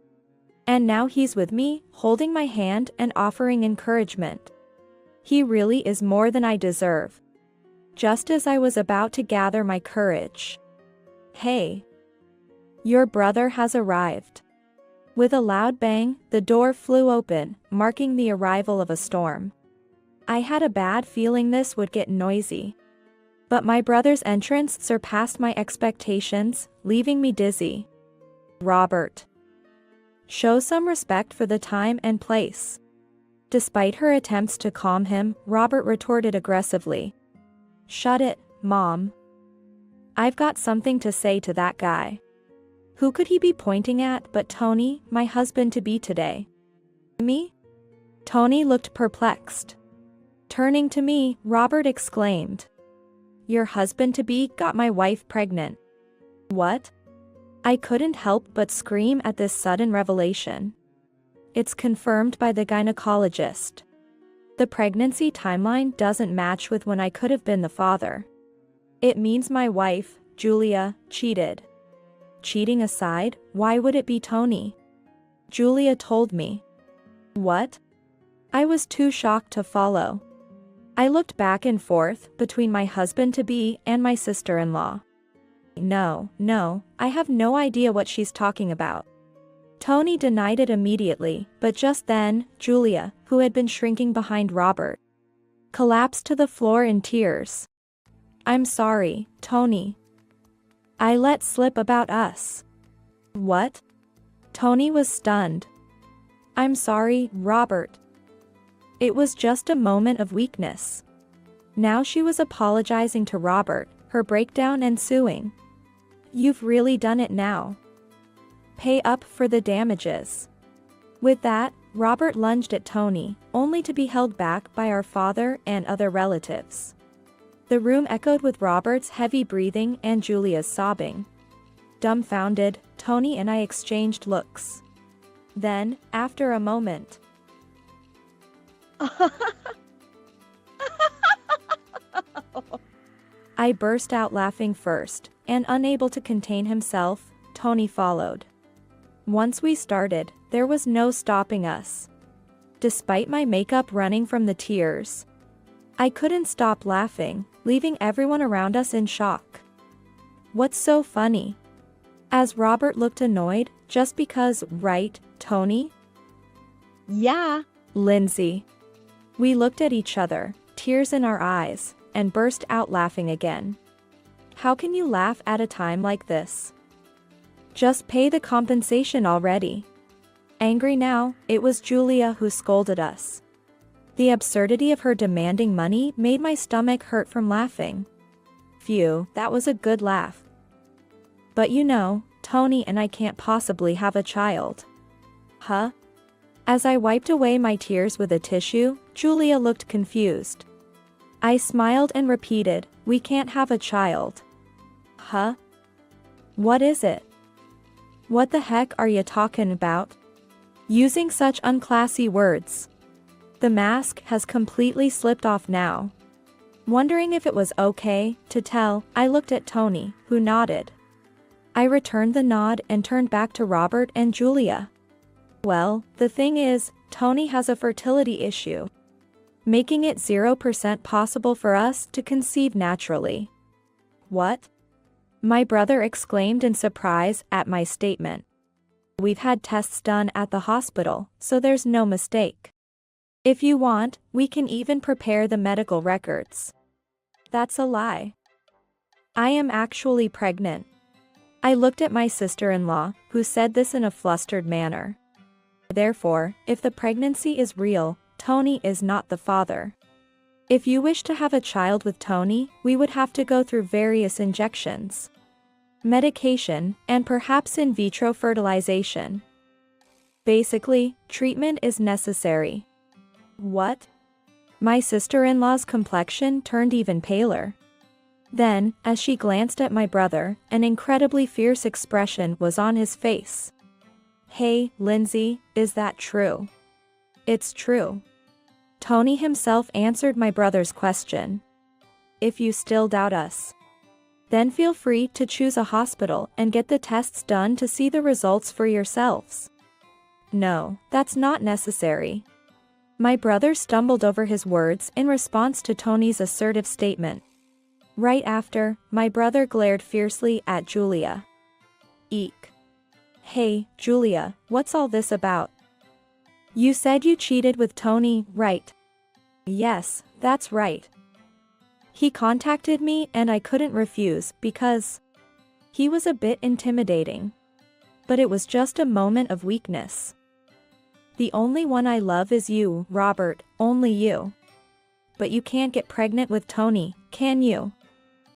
And now he's with me, holding my hand and offering encouragement. He really is more than I deserve. Just as I was about to gather my courage. Hey. Your brother has arrived. With a loud bang, the door flew open, marking the arrival of a storm. I had a bad feeling this would get noisy. But my brother's entrance surpassed my expectations, leaving me dizzy. Robert. Show some respect for the time and place. Despite her attempts to calm him, Robert retorted aggressively. Shut it, Mom. I've got something to say to that guy. Who could he be pointing at but Tony, my husband-to-be today? Me? Tony looked perplexed. Turning to me, Robert exclaimed. Your husband-to-be got my wife pregnant. What? I couldn't help but scream at this sudden revelation. It's confirmed by the gynecologist. The pregnancy timeline doesn't match with when I could have been the father. It means my wife, Julia, cheated. Cheating aside, why would it be Tony? Julia told me. What? I was too shocked to follow. I looked back and forth between my husband-to-be and my sister-in-law. No, I have no idea what she's talking about. Tony denied it immediately, but just then, Julia, who had been shrinking behind Robert, collapsed to the floor in tears. I'm sorry, Tony. I let slip about us. What? Tony was stunned. I'm sorry, Robert. It was just a moment of weakness. Now she was apologizing to Robert, her breakdown ensuing. You've really done it now. Pay up for the damages. With that, Robert lunged at Tony, only to be held back by our father and other relatives. The room echoed with Robert's heavy breathing and Julia's sobbing. Dumbfounded, Tony and I exchanged looks. Then, after a moment, I burst out laughing first, and unable to contain himself, Tony followed. Once we started, there was no stopping us. Despite my makeup running from the tears, I couldn't stop laughing, leaving everyone around us in shock. What's so funny? As Robert looked annoyed, just because, right, Tony? Yeah. Lindsay. We looked at each other, tears in our eyes, and burst out laughing again. How can you laugh at a time like this? Just pay the compensation already. Angry now, it was Julia who scolded us. The absurdity of her demanding money made my stomach hurt from laughing. Phew, that was a good laugh. But you know, Tony and I can't possibly have a child. Huh? As I wiped away my tears with a tissue, Julia looked confused. I smiled and repeated, we can't have a child. Huh? What is it? What the heck are you talking about? Using such unclassy words. The mask has completely slipped off now. Wondering if it was okay to tell, I looked at Tony, who nodded. I returned the nod and turned back to Robert and Julia. Well, the thing is, Tony has a fertility issue, making it 0% possible for us to conceive naturally. What? My brother exclaimed in surprise at my statement. We've had tests done at the hospital, so there's no mistake. If you want, we can even prepare the medical records. That's a lie. I am actually pregnant. I looked at my sister-in-law, who said this in a flustered manner. Therefore, if the pregnancy is real, Tony is not the father. If you wish to have a child with Tony, we would have to go through various injections, medication, and perhaps in vitro fertilization. Basically, treatment is necessary. What? My sister-in-law's complexion turned even paler. Then, as she glanced at my brother, an incredibly fierce expression was on his face. Hey, Lindsay, is that true? It's true. Tony himself answered my brother's question. If you still doubt us, then feel free to choose a hospital and get the tests done to see the results for yourselves. No, that's not necessary. My brother stumbled over his words in response to Tony's assertive statement. Right after, my brother glared fiercely at Julia. Eek. Hey, Julia, what's all this about? You said you cheated with Tony, right? Yes, that's right. He contacted me and I couldn't refuse because he was a bit intimidating. But it was just a moment of weakness. The only one I love is you, Robert, only you. But you can't get pregnant with Tony, can you?